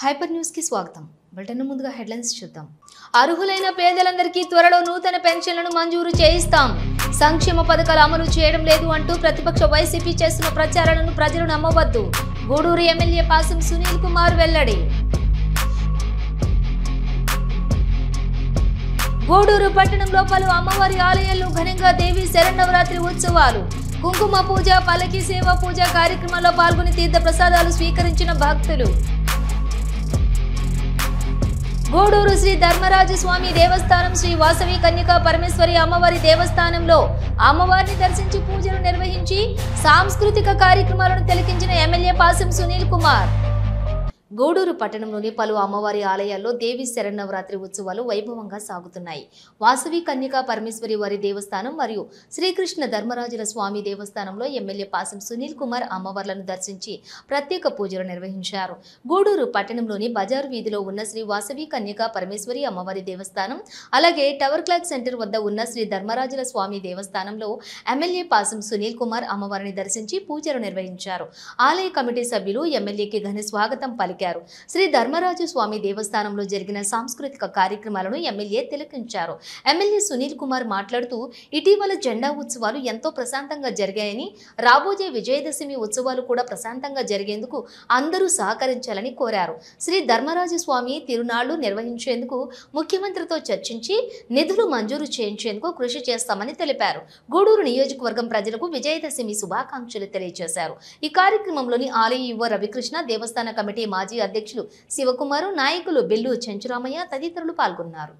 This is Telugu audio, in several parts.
హైపర్ న్యూస్ కి స్వాగతం. బులెటిన్ ముందుగా హెడ్లైన్స్ చూద్దాం. అర్హులైన పేదలందరికీ త్వరలో నూతన పెన్షన్లను మంజూరు చేయిస్తాం. సంక్షేమ పథకాలు అమలు చేయడం లేదు అంటూ ప్రతిపక్ష వైసీపీ చేస్తున్న ప్రచారాలను ప్రజలు నమ్మవద్దు. గూడూరు ఎమ్మెల్యే పాసం సునీల్ కుమార్ వెల్లడి. గూడూరు పట్టణంలో పలు అమ్మవారి ఆలయాల్లో ఘనంగా దేవి శరన్నవరాత్రి ఉత్సవాలు. కుంకుమ పూజ, పల్లకి సేవ పూజ కార్యక్రమాల్లో పాల్గొని తీర్థ ప్రసాదాలు స్వీకరించిన భక్తులు. గూడూరు శ్రీ ధర్మరాజు స్వామి దేవస్థానం శ్రీ వాసవి కన్యకా పరమేశ్వరి అమ్మవారి దేవస్థానంలో అమ్మవారిని దర్శించి పూజలు నిర్వహించి సాంస్కృతిక కార్యక్రమాలను తిలకించిన ఎమ్మెల్యే పాసం సునీల్ కుమార్. గూడూరు పట్టణంలోని పలు అమ్మవారి ఆలయాల్లో దేవి శరన్నవరాత్రి ఉత్సవాలు వైభవంగా సాగుతున్నాయి. వాసవి కన్యకా పరమేశ్వరి వారి దేవస్థానం మరియు శ్రీకృష్ణ ధర్మరాజుల స్వామి దేవస్థానంలో ఎమ్మెల్యే పాసం సునీల్ కుమార్ అమ్మవార్లను దర్శించి ప్రత్యేక పూజలు నిర్వహించారు. గూడూరు పట్టణంలోని బజారు వీధిలో ఉన్న శ్రీ వాసవి కన్యకా పరమేశ్వరి అమ్మవారి దేవస్థానం, అలాగే టవర్ క్లాక్ సెంటర్ వద్ద ఉన్న శ్రీ ధర్మరాజుల స్వామి దేవస్థానంలో ఎమ్మెల్యే పాసం సునీల్ కుమార్ అమ్మవారిని దర్శించి పూజలు నిర్వహించారు. ఆలయ కమిటీ సభ్యులు ఎమ్మెల్యేకి ఘన స్వాగతం పలికారు. శ్రీ ధర్మరాజు స్వామి దేవస్థానంలో జరిగిన సాంస్కృతిక కార్యక్రమాలను ఎమ్మెల్యే తిలకించారు. ఎమ్మెల్యే సునీల్ కుమార్ మాట్లాడుతూ ఇటీవల జెండా ఉత్సవాలు ఎంతో ప్రశాంతంగా జరిగాయని, రాబోయే విజయదశమి ఉత్సవాలు కూడా ప్రశాంతంగా జరిగేందుకు అందరూ సహకరించాలని కోరారు. శ్రీ ధర్మరాజు స్వామి తిరునాళ్లు నిర్వహించేందుకు ముఖ్యమంత్రితో చర్చించి నిధులు మంజూరు చేయించేందుకు కృషి చేస్తామని తెలిపారు. గూడూరు నియోజకవర్గం ప్రజలకు విజయదశమి శుభాకాంక్షలు తెలియజేశారు. ఈ కార్యక్రమంలోని ఆలయ యువ రవికృష్ణ, దేవస్థాన కమిటీ మాజీ అధ్యక్షులు శివకుమారు, నాయకులు బిల్లు చెంచురామయ్య తదితరులు పాల్గొన్నారు.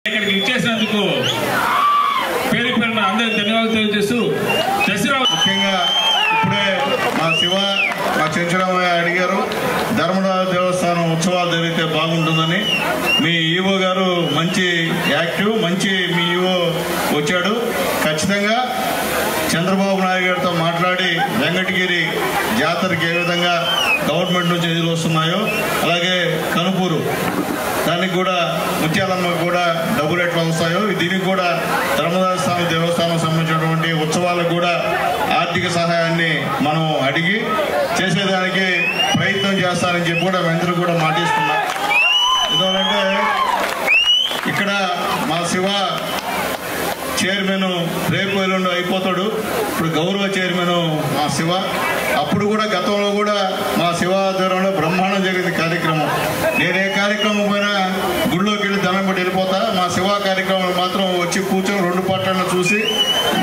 ఇక్కడికి ఇచ్చేసినందుకు పేరు పేరున అందరికీ ధన్యవాదాలు తెలియజేస్తూ ముఖ్యంగా ఇప్పుడే మా శివ, మా చెంచురామయ్య అడిగారు ధర్మరాజు దేవస్థానం ఉత్సవాలు జరిగితే బాగుంటుందని. మీ ఈవో గారు మంచి యాక్టివ్, మంచి మీ ఈవో వచ్చాడు. ఖచ్చితంగా చంద్రబాబు నాయుడు గారితో మాట్లాడి వెంకటగిరి జాతరకి ఏ విధంగా గవర్నమెంట్ నుంచి నిధులు వస్తున్నాయో, అలాగే కనుపూరు దానికి కూడా ముత్యాలమ్మ కూడా డబ్బులు ఎట్లా వస్తాయో దీనికి కూడా ధర్మరాజు దేవస్థానం సంబంధించినటువంటి ఉత్సవాలకు కూడా ఆర్థిక సహాయాన్ని మనం అడిగి చేసేదానికి ప్రయత్నం చేస్తారని చెప్పి కూడా అందరూ కూడా మాటిస్తున్నాం. ఎందుకంటే ఇక్కడ మా శివ చైర్మన్ రేపు ఎల్లుండి అయిపోతాడు. ఇప్పుడు గౌరవ చైర్మన్ మా శివ. అప్పుడు కూడా గతంలో కూడా మా శివ ఆధ్వర్యంలో బ్రహ్మాండం జరిగింది కార్యక్రమం. నేను ఏ కార్యక్రమం పోయినా గుళ్ళోకి వెళ్ళి దండం పెట్టి వెళ్ళిపోతా. మా శివ కార్యక్రమాలు మాత్రం వచ్చి కూర్చొని 2 పాటలను చూసి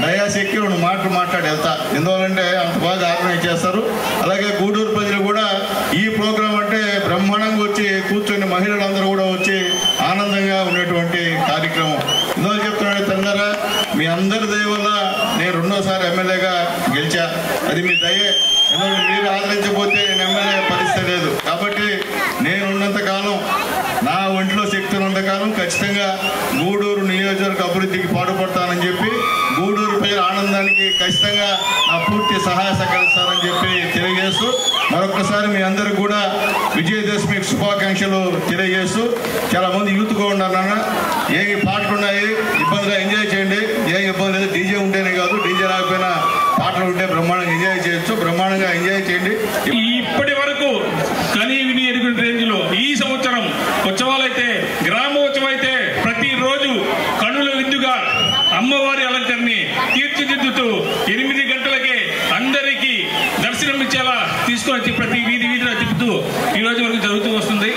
డయాస్ ఎక్కి 2 మాటలు మాట్లాడి వెళ్తా. ఎందువల్లంటే అంత బాగా ఆర్గనైజ్ చేస్తారు. అలాగే గూడూరు ప్రజలు కూడా ఈ ప్రోగ్రాం అంటే బ్రహ్మాండంగా వచ్చి కూర్చొని మహిళలందరూ కూడా వచ్చి ఆనందంగా ఉండేటువంటి కార్యక్రమం. ఎందువల్ల చెప్తున్నాడు తందరా, మీ అందరి దయ వల్ల నేను 2వ ఎమ్మెల్యేగా గెలిచా. అది మీ దయే. ఎందుకంటే మీరు ఆదరించకపోతే నేను ఎమ్మెల్యే పరిస్థితి లేదు. కాబట్టి నేను ఉన్నంతకాలం, నా ఒంట్లో శక్తి ఉన్నంతకాలం ఖచ్చితంగా గూడూరు నియోజకవర్గ అభివృద్ధికి పాటుపడతానని చెప్పి, గూడూరు ప్రజల ఆనందానికి ఖచ్చితంగా నా పూర్తి సహాయ సహకరిస్తారని చెప్పి తెలియజేస్తూ, మరొకసారి మీ అందరికి కూడా విజయదశమి శుభాకాంక్షలు తెలియజేస్తూ, చాలా మంది యూత్గా ఉన్నారన్న, ఏ పాటలు ఉన్నాయి ఇబ్బందిగా ఎంజాయ్ చేయండి. ఏం ఇబ్బంది లేదు. డీజే ఉంటేనే కాదు, డీజే రాకపోయినా పాటలు ఉంటే బ్రహ్మాండంగా ఎంజాయ్ చేయొచ్చు. బ్రహ్మాండంగా ఎంజాయ్ చేయండి. ఇప్పటి వరకు కనీ విని ఎరుగున రేంజ్లో ఈ సంవత్సరం ఉత్సవాలైతే, గ్రామోత్సవం అయితే ప్రతిరోజు కనుల విందుగా అమ్మవారి అలంకరణని తీర్చిదిద్దుతూ 8 గంటలకే అందరికీ దర్శనం ఇచ్చేలా తీసుకొని వచ్చి ప్రతి వీధిలో తిప్పుతూ ఈ రోజు వరకు జరుగుతూ వస్తుంది.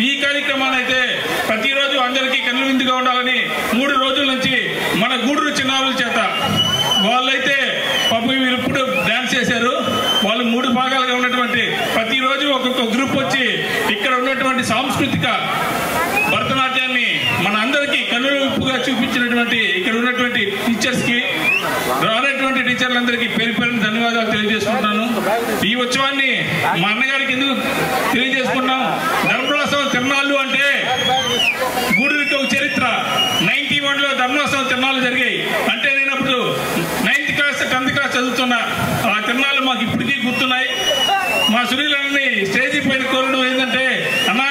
ఈ కార్యక్రమాన్ని అయితే ప్రతిరోజు అందరికీ కనుల విందుగా ఉండాలని 3 రోజుల నుంచి మన గూడూరు చిన్నారుల చేత, వాళ్ళైతే పాపం వీరు ఇప్పుడు డాన్స్ చేశారు. వాళ్ళు 3 భాగాలుగా ఉన్నటువంటి ప్రతిరోజు ఒక్కొక్క గ్రూప్ వచ్చి ఇక్కడ ఉన్నటువంటి సాంస్కృతిక భరతనాట్యాన్ని మన అందరికీ కనువిప్పుగా చూపించినటువంటి ఇక్కడ ఉన్నటువంటి టీచర్స్కి, రానటువంటి టీచర్లందరికీ పేరు పేరున ధన్యవాదాలు తెలియజేసుకుంటున్నాను. ఈ ఉత్సవాన్ని మా అన్నగారికి ఎందుకు తెలియజేసుకున్నాం, ధర్మోత్సవం తిరణాలు అంటే గూడూరుకి ఒక చరిత్ర. 91లో ధర్మోత్సవం తిరణాలు జరిగాయి. అంటే నేను అప్పుడు 9th క్లాస్ 10th క్లాస్ చదువుతున్నా. ఆ తిరణాలు మాకు ఇప్పటికీ గుర్తున్నాయి. మా సునీలని స్టేజీ పైన కోరడం ఏంటంటే, అన్నా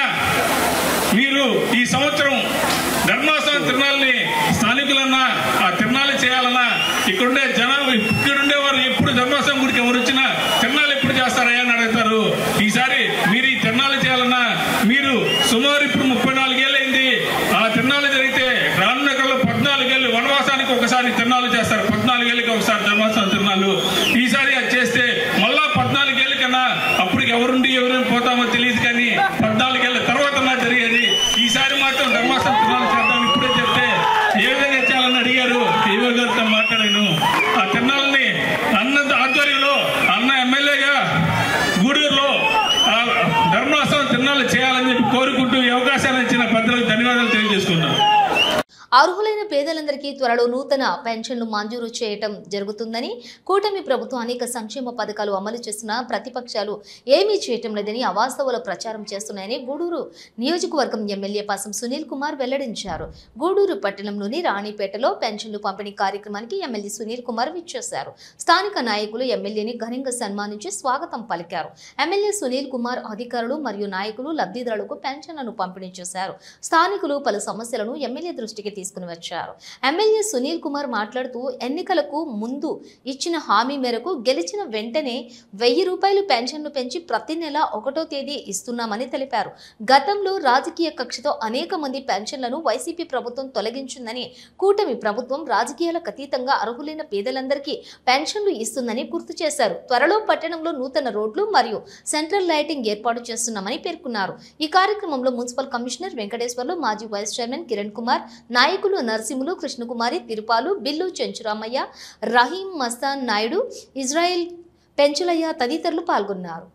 మీరు ఈ సంవత్సరం ధర్మోత్సవం తిరణాలని స్థానికులన్నా ఆ తిరణాలు చేయాలన్నా, ఇక్కడుండే జనం, ఇక్కడుండేవారు ఎప్పుడు ధర్మోత్సవం గుడికి ఎవరు వచ్చినా తిరణాలు ఎప్పుడు చేస్తారయ్యా అని అడుగుతారు. ఈసారి మీరు ఈ తిరణాలు చేయాలన్నా, మీరు సుమారు ఇప్పుడు 34 ఏళ్ళైంది ఆ తిరణాలు జరిగితే, రానున్న కాలంలో 14 ఏళ్ళు వనవాసానికి ఒకసారి తిరణాలు చేస్తారు. 14 ఏళ్ళకి ఒకసారి ధర్మోత్సవం తిరణాలు. ఈసారి అది చేస్తే మళ్ళా 14 ఏళ్ళ కన్నా అప్పటికి ఎవరుండి ఎవరైనా పోతామో తెలియదు, కానీ 14 ఏళ్ళ తర్వాత జరిగేది. ఈసారి మాత్రం ధర్మోత్సవం తిరణాలు చేద్దాం ఇప్పుడే చెప్తే ఏ విధంగా చేయాలని అడిగారు. ఈవో గారితో మాట్లాడాను. ఆ తిరణాలని అన్న ఆధ్వర్యంలో, అన్న ఎమ్మెల్యేగా గూడూరులో ధర్మోత్సవం తిరణాలు చేయాలని చెప్పి కోరుకుంటూ ఈ అవకాశాన్ని ఇచ్చిన పెద్దలకు ధన్యవాదాలు తెలియజేసుకున్నాను. అర్హులైన పేదలందరికీ త్వరలో నూతన పెన్షన్లు మంజూరు చేయటం జరుగుతుందని, కూటమి ప్రభుత్వం అనేక సంక్షేమ పథకాలు అమలు చేస్తున్న ప్రతిపక్షాలు ఏమీ చేయటం లేదని అవాస్తవాల ప్రచారం చేస్తున్నాయని గూడూరు నియోజకవర్గం ఎమ్మెల్యే పాసం సునీల్ కుమార్ వెల్లడించారు. గూడూరు పట్టణంలోని రాణిపేటలో పెన్షన్లు పంపిణీ కార్యక్రమానికి ఎమ్మెల్యే సునీల్ కుమార్ విచ్చేశారు. స్థానిక నాయకులు ఎమ్మెల్యేని ఘనంగా సన్మానించి స్వాగతం పలికారు. ఎమ్మెల్యే సునీల్ కుమార్ అధికారులు మరియు నాయకులు లబ్ధిదారులకు పెన్షన్లను పంపిణీ చేశారు. స్థానికులు పలు సమస్యలను ఎమ్మెల్యే దృష్టికి తీసుకుని వచ్చారు. ఎమ్మెల్యే సునీల్ కుమార్ మాట్లాడుతూ, ఎన్నికలకు ముందు ఇచ్చిన హామీ మేరకు గెలిచిన వెంటనే 1000 రూపాయలు పెన్షన్ను పెంచి ప్రతి నెల 1వ తేదీ ఇస్తున్నామని తెలిపారు. గతంలో రాజకీయ కక్షతో అనేక మంది పెన్షన్లను వైసీపీ ప్రభుత్వం తొలగించిందని, కూటమి ప్రభుత్వం రాజకీయాలకు అతీతంగా అర్హులైన పేదలందరికీ పెన్షన్లు ఇస్తుందని గుర్తు చేశారు. త్వరలో పట్టణంలో నూతన రోడ్లు మరియు సెంట్రల్ లైటింగ్ ఏర్పాటు చేస్తున్నామని పేర్కొన్నారు. ఈ కార్యక్రమంలో మున్సిపల్ కమిషనర్ వెంకటేశ్వర్లు, మాజీ వైస్ చైర్మన్ కిరణ్ కుమార్, నాయకులు నరసింహులు, కృష్ణకుమారి, తిరుపాలు, బిల్లు, చెంచురామయ్య, రహీం, మస్తాన్ నాయుడు, ఇజ్రాయిల్, పెంచులయ్య తదితరులు పాల్గొన్నారు.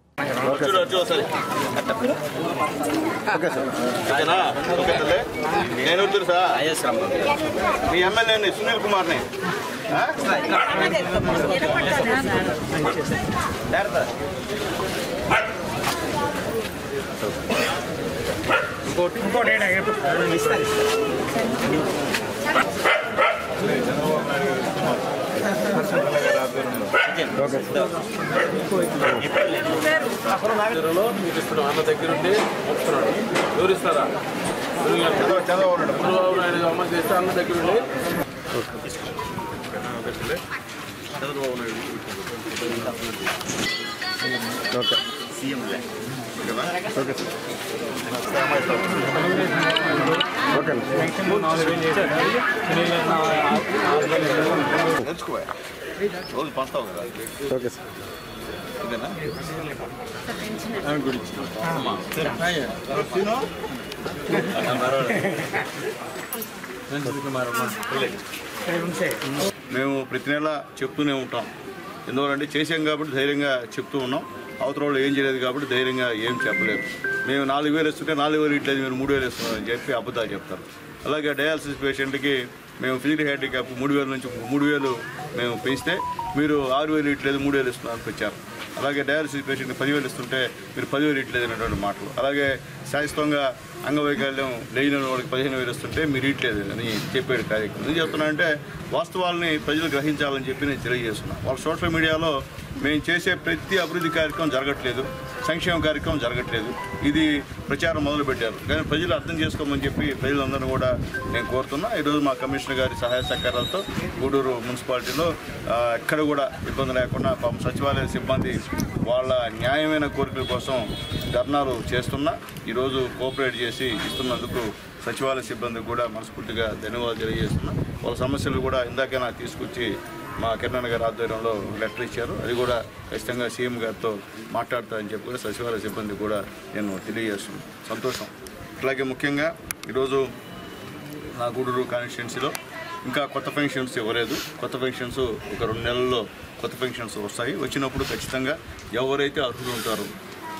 సునీల్ కుమార్ని ఇంకోటి అన్న దగ్గరుండి వస్తున్నాడు. వివరిస్తారా? చంద్రబాబు నాయుడు అమ్మ చేస్తే అన్న దగ్గరుండి స్పెషలే Chandrababu Naidu okay CM okay నేర్చుకోవాలి రోజు పంచుతావు కదా ఓకే సార్ ఇదేనా గురించి మేము ప్రతి నెల చెప్తూనే ఉంటాం. ఎందువల్లంటే చేసాం కాబట్టి ధైర్యంగా చెప్తూ ఉన్నాం. అవతల వాళ్ళు ఏం చేయలేదు కాబట్టి ధైర్యంగా ఏం చెప్పలేదు. మేము 4,000 ఇస్తుంటే 4,000 ఇట్లేదు, మీరు 3,000 ఇస్తున్నారని చెప్పి అబద్ధాలు చెప్తారు. అలాగే డయాలసిస్ పేషెంట్కి మేము ఫిజికల్ హ్యాండిక్యాప్ 3,000 నుంచి 3,000 మేము పెంచితే మీరు 6,000 ఇట్లేదు 3,000 ఇస్తున్నారని వచ్చారు. అలాగే డయాలసిస్ పేషెంట్కి 10,000 ఇస్తుంటే మీరు 10,000 ఇట్లేదు అనేటువంటి మాటలు. అలాగే శాశ్వతంగా అంగవైకల్యం లేని వాళ్ళకి 15,000 ఇస్తుంటే మీరు ఇట్లేదు అని చెప్పాడు కార్యక్రమం. ఎందుకు చెప్తున్నా వాస్తవాల్ని ప్రజలు గ్రహించాలని చెప్పి నేను తెలియజేస్తున్నాను. వాళ్ళ సోషల్ మీడియాలో మేము చేసే ప్రతి అభివృద్ధి కార్యక్రమం జరగట్లేదు, సంక్షేమ కార్యక్రమం జరగట్లేదు, ఇది ప్రచారం మొదలుపెట్టారు. కానీ ప్రజలు అర్థం చేసుకోమని చెప్పి ప్రజలందరినీ కూడా నేను కోరుతున్నా. ఈరోజు మా కమిషనర్ గారి సహాయ సహకారాలతో గూడూరు మున్సిపాలిటీలో ఎక్కడ కూడా ఇబ్బంది లేకుండా పాపం సచివాలయ సిబ్బంది వాళ్ళ న్యాయమైన కోరికల కోసం ధర్నాలు చేస్తున్నా ఈరోజు కోఆపరేట్ చేసి ఇస్తున్నందుకు సచివాలయ సిబ్బందికి కూడా మనస్ఫూర్తిగా ధన్యవాదాలు తెలియజేస్తున్నా. వాళ్ళ సమస్యలు కూడా ఇందాకైనా తీసుకొచ్చి మా కిరణ్ గారి ఆధ్వర్యంలో లెటర్ ఇచ్చారు. అది కూడా ఖచ్చితంగా సీఎం గారితో మాట్లాడతారని చెప్పి కూడా సచివాలయ సిబ్బంది కూడా నేను తెలియజేస్తున్నాను. సంతోషం. అట్లాగే ముఖ్యంగా ఈరోజు నా గూడూరు కాన్స్టిట్యున్సీలో ఇంకా కొత్త పెన్షన్స్ ఇవ్వలేదు. కొత్త పెన్షన్స్ ఒక 2 నెలల్లో కొత్త పెన్షన్స్ వస్తాయి. వచ్చినప్పుడు ఖచ్చితంగా ఎవరైతే అర్హులు ఉంటారో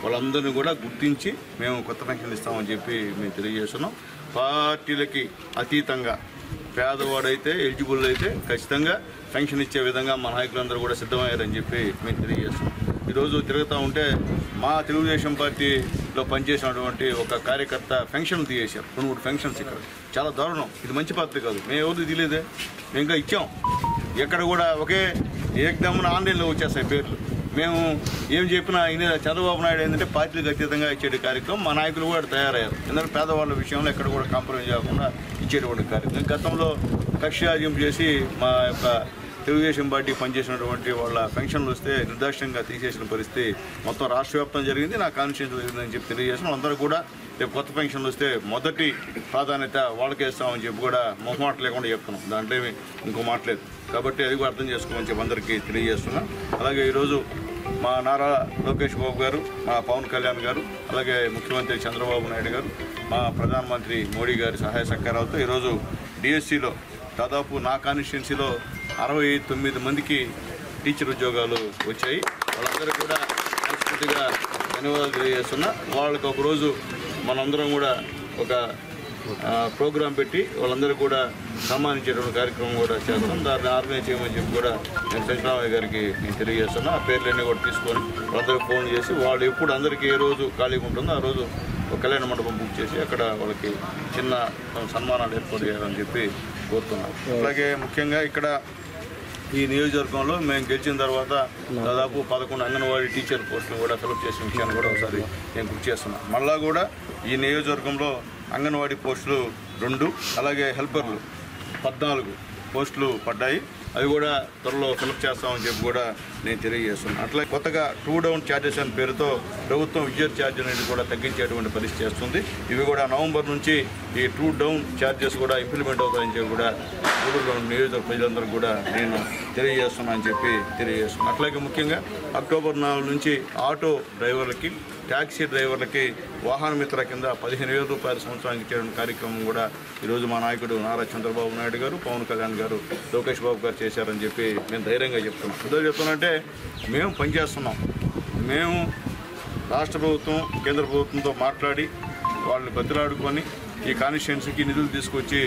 వాళ్ళందరినీ కూడా గుర్తించి మేము కొత్త పెన్షన్ ఇస్తామని చెప్పి మేము తెలియజేస్తున్నాం. పార్టీలకి అతీతంగా పేదవాడైతే ఎలిజిబుల్ అయితే ఖచ్చితంగా పెన్షన్ ఇచ్చే విధంగా మా నాయకులందరూ కూడా సిద్ధమయ్యారని చెప్పి మేము తెలియజేస్తున్నాం. ఈరోజు తిరుగుతూ ఉంటే మా తెలుగుదేశం పార్టీలో పనిచేసినటువంటి ఒక కార్యకర్త పెన్షన్ తీసేశారు. 2-3 పెన్షన్స్ ఇక్కడ చాలా దారుణం. ఇది మంచి పద్ధతి కాదు. మేము ఎవరు తెలియదే, మేము ఇంకా ఇచ్చాం. ఎక్కడ కూడా ఒకే ఏకదమ్మున ఆన్లైన్లో వచ్చేస్తాయి పేర్లు. మేము ఏం చెప్పినా చంద్రబాబు నాయుడు ఏంటంటే పార్టీలకు అతీతంగా ఇచ్చే కార్యక్రమం మా నాయకులు కూడా తయారయ్యారు. ఎందుకంటే పేదవాళ్ళ విషయంలో ఎక్కడ కూడా కాంప్రమైజ్ కాకుండా ఇచ్చేటువంటి కార్యక్రమం. గతంలో కక్షాదింపు చేసి మా యొక్క తెలుగుదేశం పార్టీ పనిచేసినటువంటి వాళ్ళ పెన్షన్లు వస్తే నిర్దాక్షిణ్యంగా తీసేసిన పరిస్థితి మొత్తం రాష్ట్ర వ్యాప్తం జరిగింది. నా కాన్స్టిట్యూన్సీ జరిగిందని చెప్పి తెలియజేసిన అందరూ కూడా రేపు కొత్త పెన్షన్లు వస్తే మొదటి ప్రాధాన్యత వాళ్ళకే ఇస్తామని చెప్పి కూడా మొహమాట లేకుండా చెప్తున్నాం. దాంట్లో ఇంకో మాట్లేదు. కాబట్టి అది కూడా అర్థం చేసుకోమని చెప్పి అందరికీ తెలియజేస్తున్నాం. అలాగే ఈరోజు మా నారా లోకేష్ బాబు గారు, మా పవన్ కళ్యాణ్ గారు, అలాగే ముఖ్యమంత్రి చంద్రబాబు నాయుడు గారు, మా ప్రధానమంత్రి మోడీ గారి సహాయ సహకారాలతో ఈరోజు డిఎస్సిలో దాదాపు నా కాన్స్టిట్యున్సీలో 69 మందికి టీచర్ ఉద్యోగాలు వచ్చాయి. వాళ్ళందరూ కూడా మనస్ఫూర్తిగా ధన్యవాదాలు తెలియజేస్తున్నా. వాళ్ళకి ఒకరోజు మనందరం కూడా ఒక ప్రోగ్రాం పెట్టి వాళ్ళందరూ కూడా సన్మానించేటువంటి కార్యక్రమం కూడా చేస్తాం. దాన్ని ఆర్గనైజ్ చేయమని చెప్పి కూడా నేను చంద్రబాబు గారికి నేను తెలియజేస్తున్నా. ఆ పేర్లన్నీ కూడా తీసుకొని వాళ్ళందరికీ ఫోన్ చేసి వాళ్ళు ఎప్పుడు అందరికీ ఏ రోజు ఖాళీగా ఉంటుందో ఆ రోజు ఒక కళ్యాణ మండపం బుక్ చేసి అక్కడ వాళ్ళకి చిన్న సన్మానాలు ఏర్పాటు చేయాలని చెప్పి కోరుతున్నాం. అలాగే ముఖ్యంగా ఇక్కడ ఈ నియోజకవర్గంలో మేము గెలిచిన తర్వాత దాదాపు 11 అంగన్వాడీ టీచర్ పోస్టులు కూడా ఫిలప్ చేసిన విషయాన్ని కూడా ఒకసారి నేను గుర్తు చేస్తున్నాను. మళ్ళా కూడా ఈ నియోజకవర్గంలో అంగన్వాడీ పోస్టులు 2 అలాగే హెల్పర్లు 14 పోస్టులు పడ్డాయి. అవి కూడా త్వరలో ఫిలప్ చేస్తామని చెప్పి కూడా నేను తెలియజేస్తున్నాను. అట్లా కొత్తగా 2 డౌన్ ఛార్జెస్ అనే పేరుతో ప్రభుత్వం విద్యుత్ ఛార్జ్ అనేది కూడా తగ్గించేటువంటి పరిస్థితి చేస్తుంది. ఇవి కూడా నవంబర్ నుంచి ఈ 2 డౌన్ ఛార్జెస్ కూడా ఇంప్లిమెంట్ అవుతాయని చెప్పి కూడా గూడూరులో నియోజకవర్గ ప్రజలందరూ కూడా నేను తెలియజేస్తున్నానని చెప్పి తెలియజేస్తున్నాను. అట్లాగే ముఖ్యంగా అక్టోబర్ 4 నుంచి ఆటో డ్రైవర్లకి, ట్యాక్సీ డ్రైవర్లకి వాహన మిత్ర కింద 15,000 రూపాయల సంవత్సరానికి ఇచ్చే కార్యక్రమం కూడా ఈరోజు మా నాయకుడు నారా చంద్రబాబు నాయుడు గారు, పవన్ కళ్యాణ్ గారు, లోకేష్ బాబు గారు చేశారని చెప్పి మేము ధైర్యంగా చెప్తున్నాం. ఎందుకు చెప్తున్నానంటే మేము పనిచేస్తున్నాం. మేము రాష్ట్ర ప్రభుత్వం, కేంద్ర ప్రభుత్వంతో మాట్లాడి వాళ్ళని బతిలాడుకొని ఈ కాన్స్టిట్యున్సీకి నిధులు తీసుకొచ్చి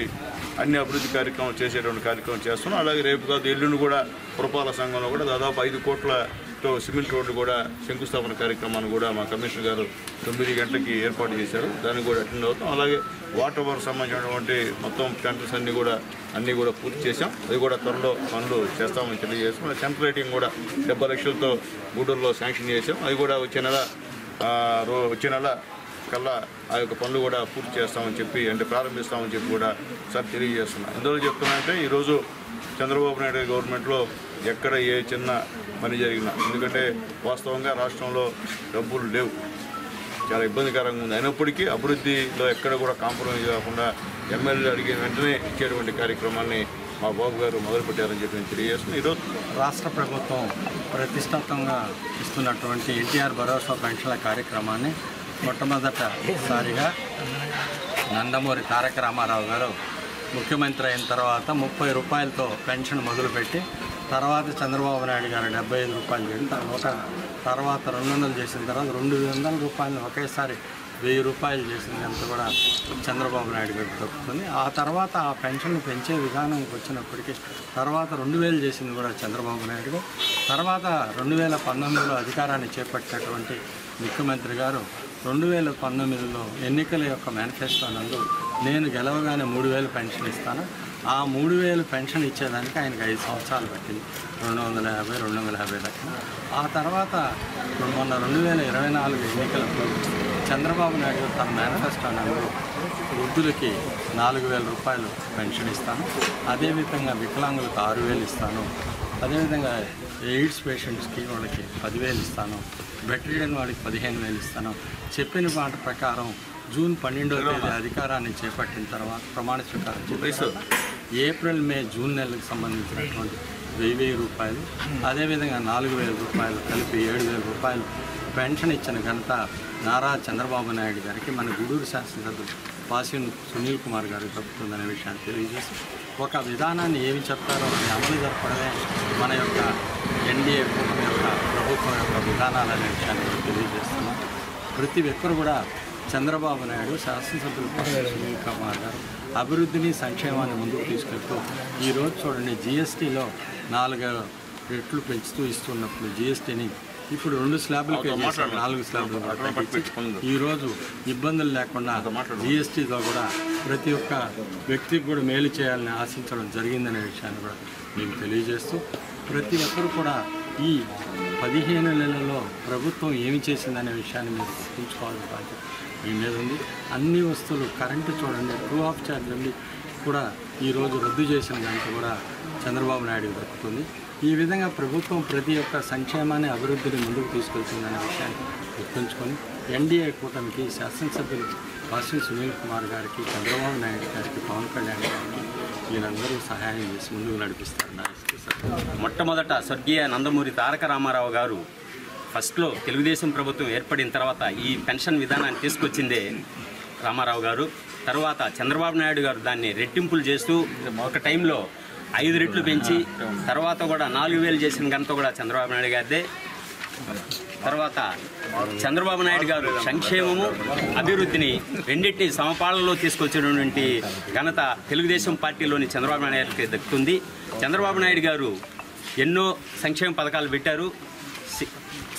అన్ని అభివృద్ధి కార్యక్రమాలు చేసేటువంటి కార్యక్రమం చేస్తున్నాం. అలాగే రేపు కాదు ఎల్లుండి కూడా పురపాలక సంఘంలో కూడా దాదాపు 5 కోట్లతో సిమెంట్ రోడ్డు కూడా శంకుస్థాపన కార్యక్రమాన్ని కూడా మా కమిషనర్ గారు 9 గంటలకి ఏర్పాటు చేశారు. దానికి కూడా అటెండ్ అవుతాం. అలాగే వాటర్ వర్క్ సంబంధించినటువంటి మొత్తం టెండర్స్ అన్నీ కూడా పూర్తి చేశాం. అది కూడా త్వరలో పనులు చేస్తామని తెలియజేస్తాం. సెంట్రల్ రేటింగ్ కూడా 70 లక్షలతో గూడూరులో శాంక్షన్ చేశాం. అది కూడా వచ్చే నెల కల్లా ఆ యొక్క పనులు కూడా పూర్తి చేస్తామని చెప్పి అంటే ప్రారంభిస్తామని చెప్పి కూడా సార్ తెలియజేస్తున్నాను. ఎందువల్ల చెప్తున్నానంటే ఈరోజు చంద్రబాబు నాయుడు గవర్నమెంట్లో ఎక్కడ ఏ చిన్న పని జరిగినా, ఎందుకంటే వాస్తవంగా రాష్ట్రంలో డబ్బులు లేవు, చాలా ఇబ్బందికరంగా ఉంది. అయినప్పటికీ అభివృద్ధిలో ఎక్కడ కూడా కాంప్రమైజ్ కాకుండా ఎమ్మెల్యేలు అడిగిన వెంటనే ఇచ్చేటువంటి కార్యక్రమాన్ని మా బాబు గారు మొదలుపెట్టారని చెప్పి నేను తెలియజేస్తున్నాను. ఈరోజు రాష్ట్ర ప్రభుత్వం ప్రతిష్టాత్మకంగా ఇస్తున్నటువంటి ఎన్టీఆర్ భరోసా పెన్షన్ల కార్యక్రమాన్ని మొట్టమొదటిసారిగా నందమూరి తారక రామారావు గారు ముఖ్యమంత్రి అయిన తర్వాత 30 రూపాయలతో పెన్షన్ మొదలుపెట్టి తర్వాత చంద్రబాబు నాయుడు గారు 75 రూపాయలు చేసిన తర్వాత 200 చేసిన తర్వాత 200 రూపాయలను ఒకేసారి 1000 రూపాయలు చేసిందంతా కూడా చంద్రబాబు నాయుడు గారికి దక్కుతుంది. ఆ తర్వాత ఆ పెన్షన్ పెంచే విధానానికి వచ్చినప్పటికీ తర్వాత 2000 చేసింది కూడా చంద్రబాబు నాయుడు గారు. తర్వాత 2019లో అధికారాన్ని చేపట్టినటువంటి ముఖ్యమంత్రి గారు 2019లో ఎన్నికల యొక్క మేనిఫెస్టో నందు నేను గెలవగానే 3000 పెన్షన్ ఇస్తాను, ఆ 3000 పెన్షన్ ఇచ్చేదానికి ఆయనకు 5 సంవత్సరాలు పట్టింది, 250 లక్షలు. ఆ తర్వాత మొన్న 2024 ఎన్నికలకు చంద్రబాబు నాయుడు తన మేనిఫెస్టో నందు వృద్ధులకి 4000 రూపాయలు పెన్షన్ ఇస్తాను, అదేవిధంగా వికలాంగులకు 6000 ఇస్తాను, అదేవిధంగా ఎయిడ్స్ పేషెంట్స్కి వాళ్ళకి 10,000 ఇస్తాను, బెటరీడన్ వాడికి 15,000 ఇస్తాను. చెప్పిన మాట ప్రకారం జూన్ 12వ తేదీ అధికారాన్ని చేపట్టిన తర్వాత ప్రమాణ స్వీకారం చేశారు. ఏప్రిల్ మే జూన్ నెలకు సంబంధించినటువంటి 1000 రూపాయలు, అదేవిధంగా 4000 రూపాయలు కలిపి 7000 రూపాయలు పెన్షన్ ఇచ్చిన ఘనత నారా చంద్రబాబు నాయుడు గారికి మన గూడూరు శాసనసభ్యులు వాసిని సునీల్ కుమార్ గారికి దక్కుతుందనే విషయాన్ని తెలియజేసి ఒక విధానాన్ని ఏమి చెప్తారో అది అమలు జరపడమే మన యొక్క ఎన్డీఏ కూటమి యొక్క ప్రభుత్వం యొక్క విధానాలనే విషయాన్ని తెలియజేస్తున్నాం. ప్రతి ఒక్కరు కూడా చంద్రబాబు నాయుడు శాసనసభ్యులు సునీల్ కుమార్ గారు అభివృద్ధిని సంక్షేమాన్ని ముందుకు తీసుకెళ్తూ ఈరోజు చూడండి జీఎస్టీలో 4 రెట్లు పెంచుతూ ఇస్తున్నప్పుడు జీఎస్టీని ఇప్పుడు 2 స్లాబ్లకే చేశారు, 4 స్లాబ్లు తగ్గించి ఈరోజు ఇబ్బందులు లేకుండా జీఎస్టీలో కూడా ప్రతి ఒక్క వ్యక్తికి కూడా మేలు చేయాలని ఆశించడం జరిగిందనే విషయాన్ని కూడా మీకు తెలియజేస్తూ ప్రతి ఒక్కరు కూడా ఈ 15 నెలలలో ప్రభుత్వం ఏమి చేసిందనే విషయాన్ని మీరు గుర్తుంచుకోవాలని బాధ్యత మీ మీద ఉంది. అన్ని వస్తువులు కరెంటు చూడండి, ట్రూ ఆఫ్ ఛార్జ్ నుండి కూడా ఈరోజు రద్దు చేసిన దానికి కూడా చంద్రబాబు నాయుడు దక్కుతుంది. ఈ విధంగా ప్రభుత్వం ప్రతి ఒక్క సంక్షేమాన్ని అభివృద్ధిని ముందుకు తీసుకెళ్తుందనే విషయాన్ని గుర్తుంచుకొని ఎన్డీఏ కూటమికి శాసనసభ్యులు వాసిని సునీల్ కుమార్ గారికి, చంద్రబాబు నాయుడు గారికి, పవన్ కళ్యాణ్ గారికి వీళ్ళందరూ సహాయం చేసి ముందుకు నడిపిస్తారు. మొట్టమొదట స్వర్గీయ నందమూరి తారక రామారావు గారు ఫస్ట్లో తెలుగుదేశం ప్రభుత్వం ఏర్పడిన తర్వాత ఈ పెన్షన్ విధానాన్ని తీసుకొచ్చిందే రామారావు గారు. తర్వాత చంద్రబాబు నాయుడు గారు దాన్ని రెట్టింపులు చేస్తూ ఒక టైంలో 5 రెట్లు పెంచి తర్వాత కూడా 4000 చేసిన ఘనత కూడా చంద్రబాబు నాయుడు గారిదే. తర్వాత చంద్రబాబు నాయుడు గారు సంక్షేమము అభివృద్ధిని రెండింటినీ సమపాలనలో తీసుకొచ్చినటువంటి ఘనత తెలుగుదేశం పార్టీలోని చంద్రబాబు నాయుడు గారికి దక్కుతుంది. చంద్రబాబు నాయుడు గారు ఎన్నో సంక్షేమ పథకాలు పెట్టారు.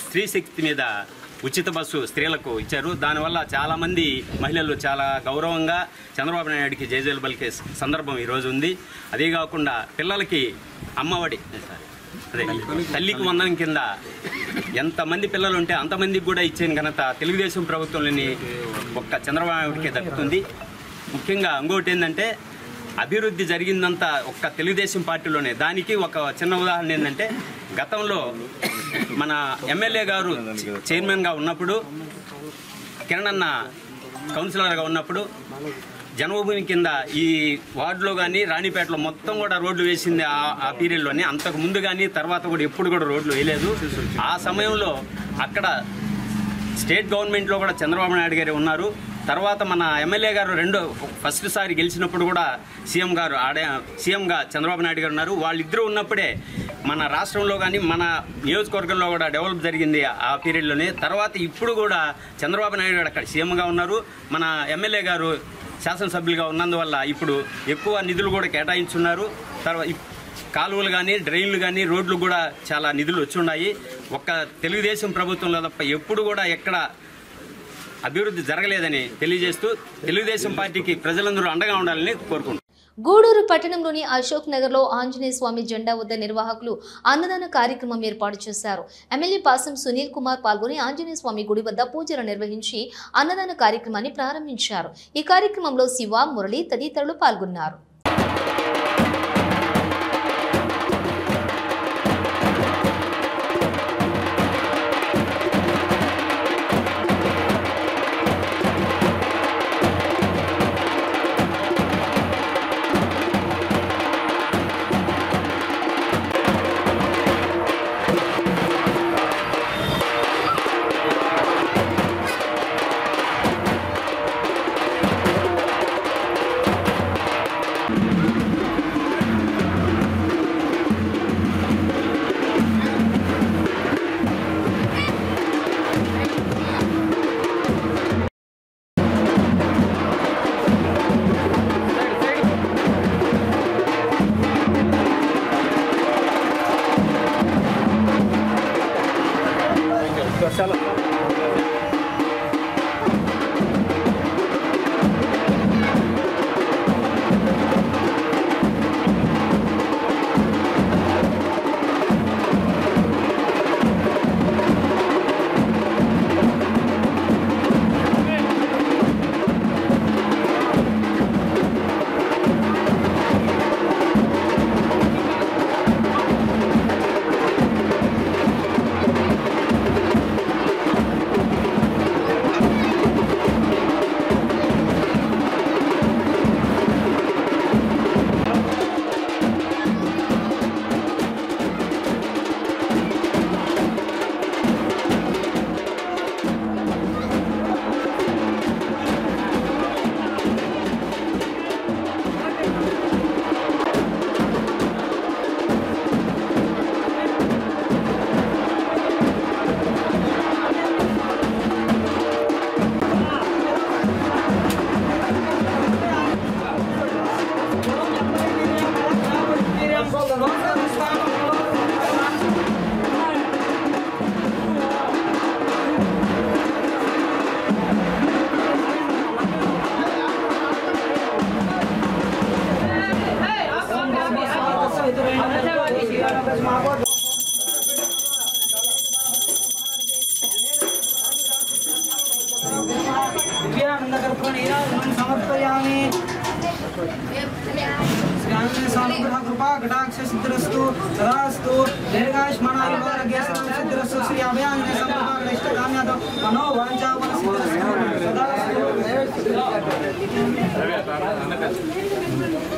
స్త్రీ శక్తి మీద ఉచిత బస్సు స్త్రీలకు ఇచ్చారు. దానివల్ల చాలామంది మహిళలు చాలా గౌరవంగా చంద్రబాబు నాయుడికి జైజేలు పలికే సందర్భం ఈరోజు ఉంది. అదే కాకుండా పిల్లలకి అమ్మఒడి, అదే తల్లికి వందనం కింద ఎంతమంది పిల్లలు ఉంటే అంతమందికి కూడా ఇచ్చిన ఘనత తెలుగుదేశం ప్రభుత్వంలోని ఒక్క చంద్రబాబు నాయుడికే దక్కుతుంది. ముఖ్యంగా ఇంకోటి ఏంటంటే అభివృద్ధి జరిగిందంతా ఒక్క తెలుగుదేశం పార్టీలోనే. దానికి ఒక చిన్న ఉదాహరణ ఏంటంటే గతంలో మన ఎమ్మెల్యే గారు చైర్మన్గా ఉన్నప్పుడు, కిరణ్ కౌన్సిలర్గా ఉన్నప్పుడు జన్మభూమి కింద ఈ వార్డులో కానీ రాణిపేటలో మొత్తం కూడా రోడ్లు వేసింది ఆ పీరియడ్లోనే. అంతకు ముందు కానీ తర్వాత కూడా ఎప్పుడు కూడా రోడ్లు వేయలేదు. ఆ సమయంలో అక్కడ స్టేట్ గవర్నమెంట్లో కూడా చంద్రబాబు నాయుడు గారు ఉన్నారు. తర్వాత మన ఎమ్మెల్యే గారు ఫస్ట్ సారి గెలిచినప్పుడు కూడా సీఎంగా చంద్రబాబు నాయుడు గారు ఉన్నారు. వాళ్ళిద్దరూ ఉన్నప్పుడే మన రాష్ట్రంలో కానీ మన నియోజకవర్గంలో కూడా డెవలప్ జరిగింది ఆ పీరియడ్లోనే. తర్వాత ఇప్పుడు కూడా చంద్రబాబు నాయుడు గారు అక్కడ సీఎంగా ఉన్నారు, మన ఎమ్మెల్యే గారు శాసనసభ్యులుగా ఉన్నందువల్ల ఇప్పుడు ఎక్కువ నిధులు కూడా కేటాయించున్నారు. తర్వాత కాలువలు కానీ డ్రైన్లు కానీ రోడ్లు కూడా చాలా నిధులు వచ్చి ఉన్నాయి. ఒక్క తెలుగుదేశం ప్రభుత్వంలో తప్ప ఎప్పుడు కూడా ఎక్కడ అభివృద్ధి జరగలేదని తెలియజేస్తూ తెలుగుదేశం పార్టీకి ప్రజలందరూ అండగా ఉండాలని కోరుకుంటున్నారు. గూడూరు పట్టణంలోని అశోక్ నగర్లో ఆంజనేయ స్వామి జెండా వద్ద నిర్వాహకులు అన్నదాన కార్యక్రమం ఏర్పాటు చేశారు. ఎమ్మెల్యే పాసం సునీల్ కుమార్ పాల్గొని ఆంజనేయ స్వామి గుడి వద్ద పూజలు నిర్వహించి అన్నదాన కార్యక్రమాన్ని ప్రారంభించారు. ఈ కార్యక్రమంలో శివ, మురళి తదితరులు పాల్గొన్నారు.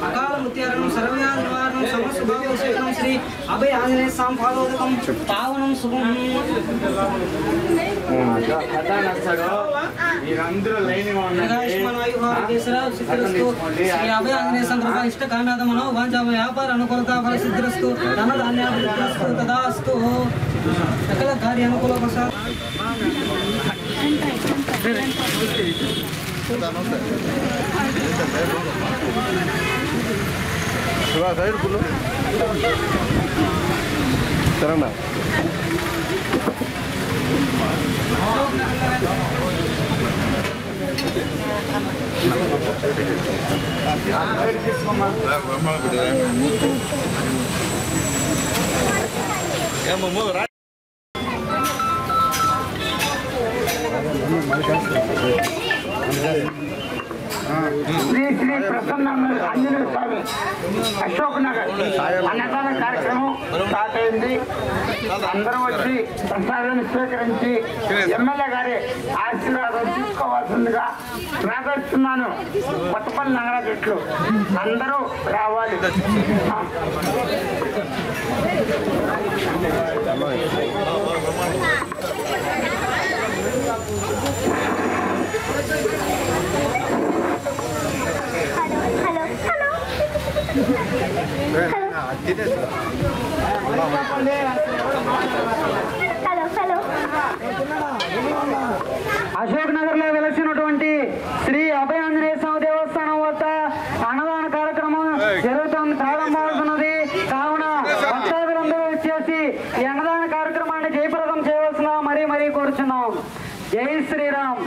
అకాల ముత్యాలను సర్వవ్యాధి నివారణం సమస్త భాగవశేషం శ్రీ అభయ ఆంజనేయ స్వామి పాదోదకం పావనం శుభం. శ్రీ అభయ ఆంజనేయ సంకల్ప ఇష్ట కామ్యాద మనో వాంఛా వ్యాపార అనుకూలత ఫల సిద్ధిరస్తు ధన ధాన్యాభివృద్ధిరస్తు తదాస్తు సకల కార్య అనుకూల ప్రసాద్. సైడ్ పుల్లు సరేనా శ్రీ శ్రీ ప్రసన్న ఆంజనేయ స్వామి అశోక్ నగర్ అన్నదాన కార్యక్రమం స్టార్ట్ అయింది. అందరూ వచ్చి ప్రసాదాన్ని స్వీకరించి ఎమ్మెల్యే గారి ఆశీర్వాదం తీసుకోవాల్సిందిగా ప్రార్థిస్తున్నాను. కొత్తపల్లి నగరాజట్లు అందరూ రావాలి. అశోక్ నగర్ లో వెలసినటువంటి శ్రీ అభయ ఆంజనేయ స్వామి దేవస్థానం వద్ద అన్నదాన కార్యక్రమం జరుగుతుంది, ప్రారంభమవుతున్నది. కావున భక్తాదులందరూ వచ్చేసి ఈ అన్నదాన కార్యక్రమాన్ని జయప్రదం చేయవలసిన మరీ కోరుచున్నాం. జై శ్రీరామ్.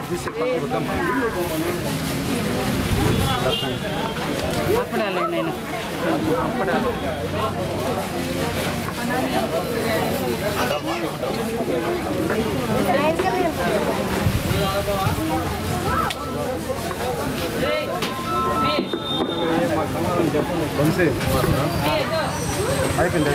అయిపోయింది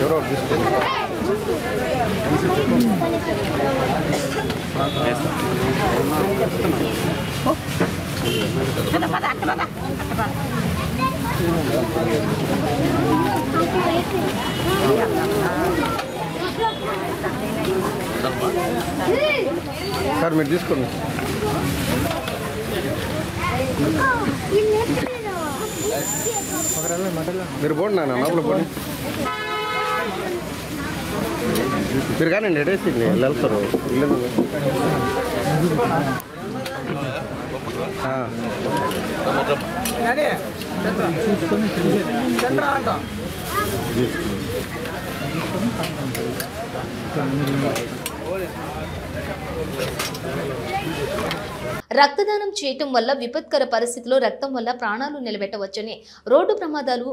ఎవరో సార్ మీరు తీసుకోండి. మీరు పోండి నాన్న లోపల పోండి. మీరు కానీ ఎడేసి వెళ్తారు. రక్తదానం చేయటం వల్ల విపత్కర పరిస్థితిలో రక్తం వల్ల ప్రాణాలు నిలబెట్టవచ్చని, రోడ్డు ప్రమాదాలు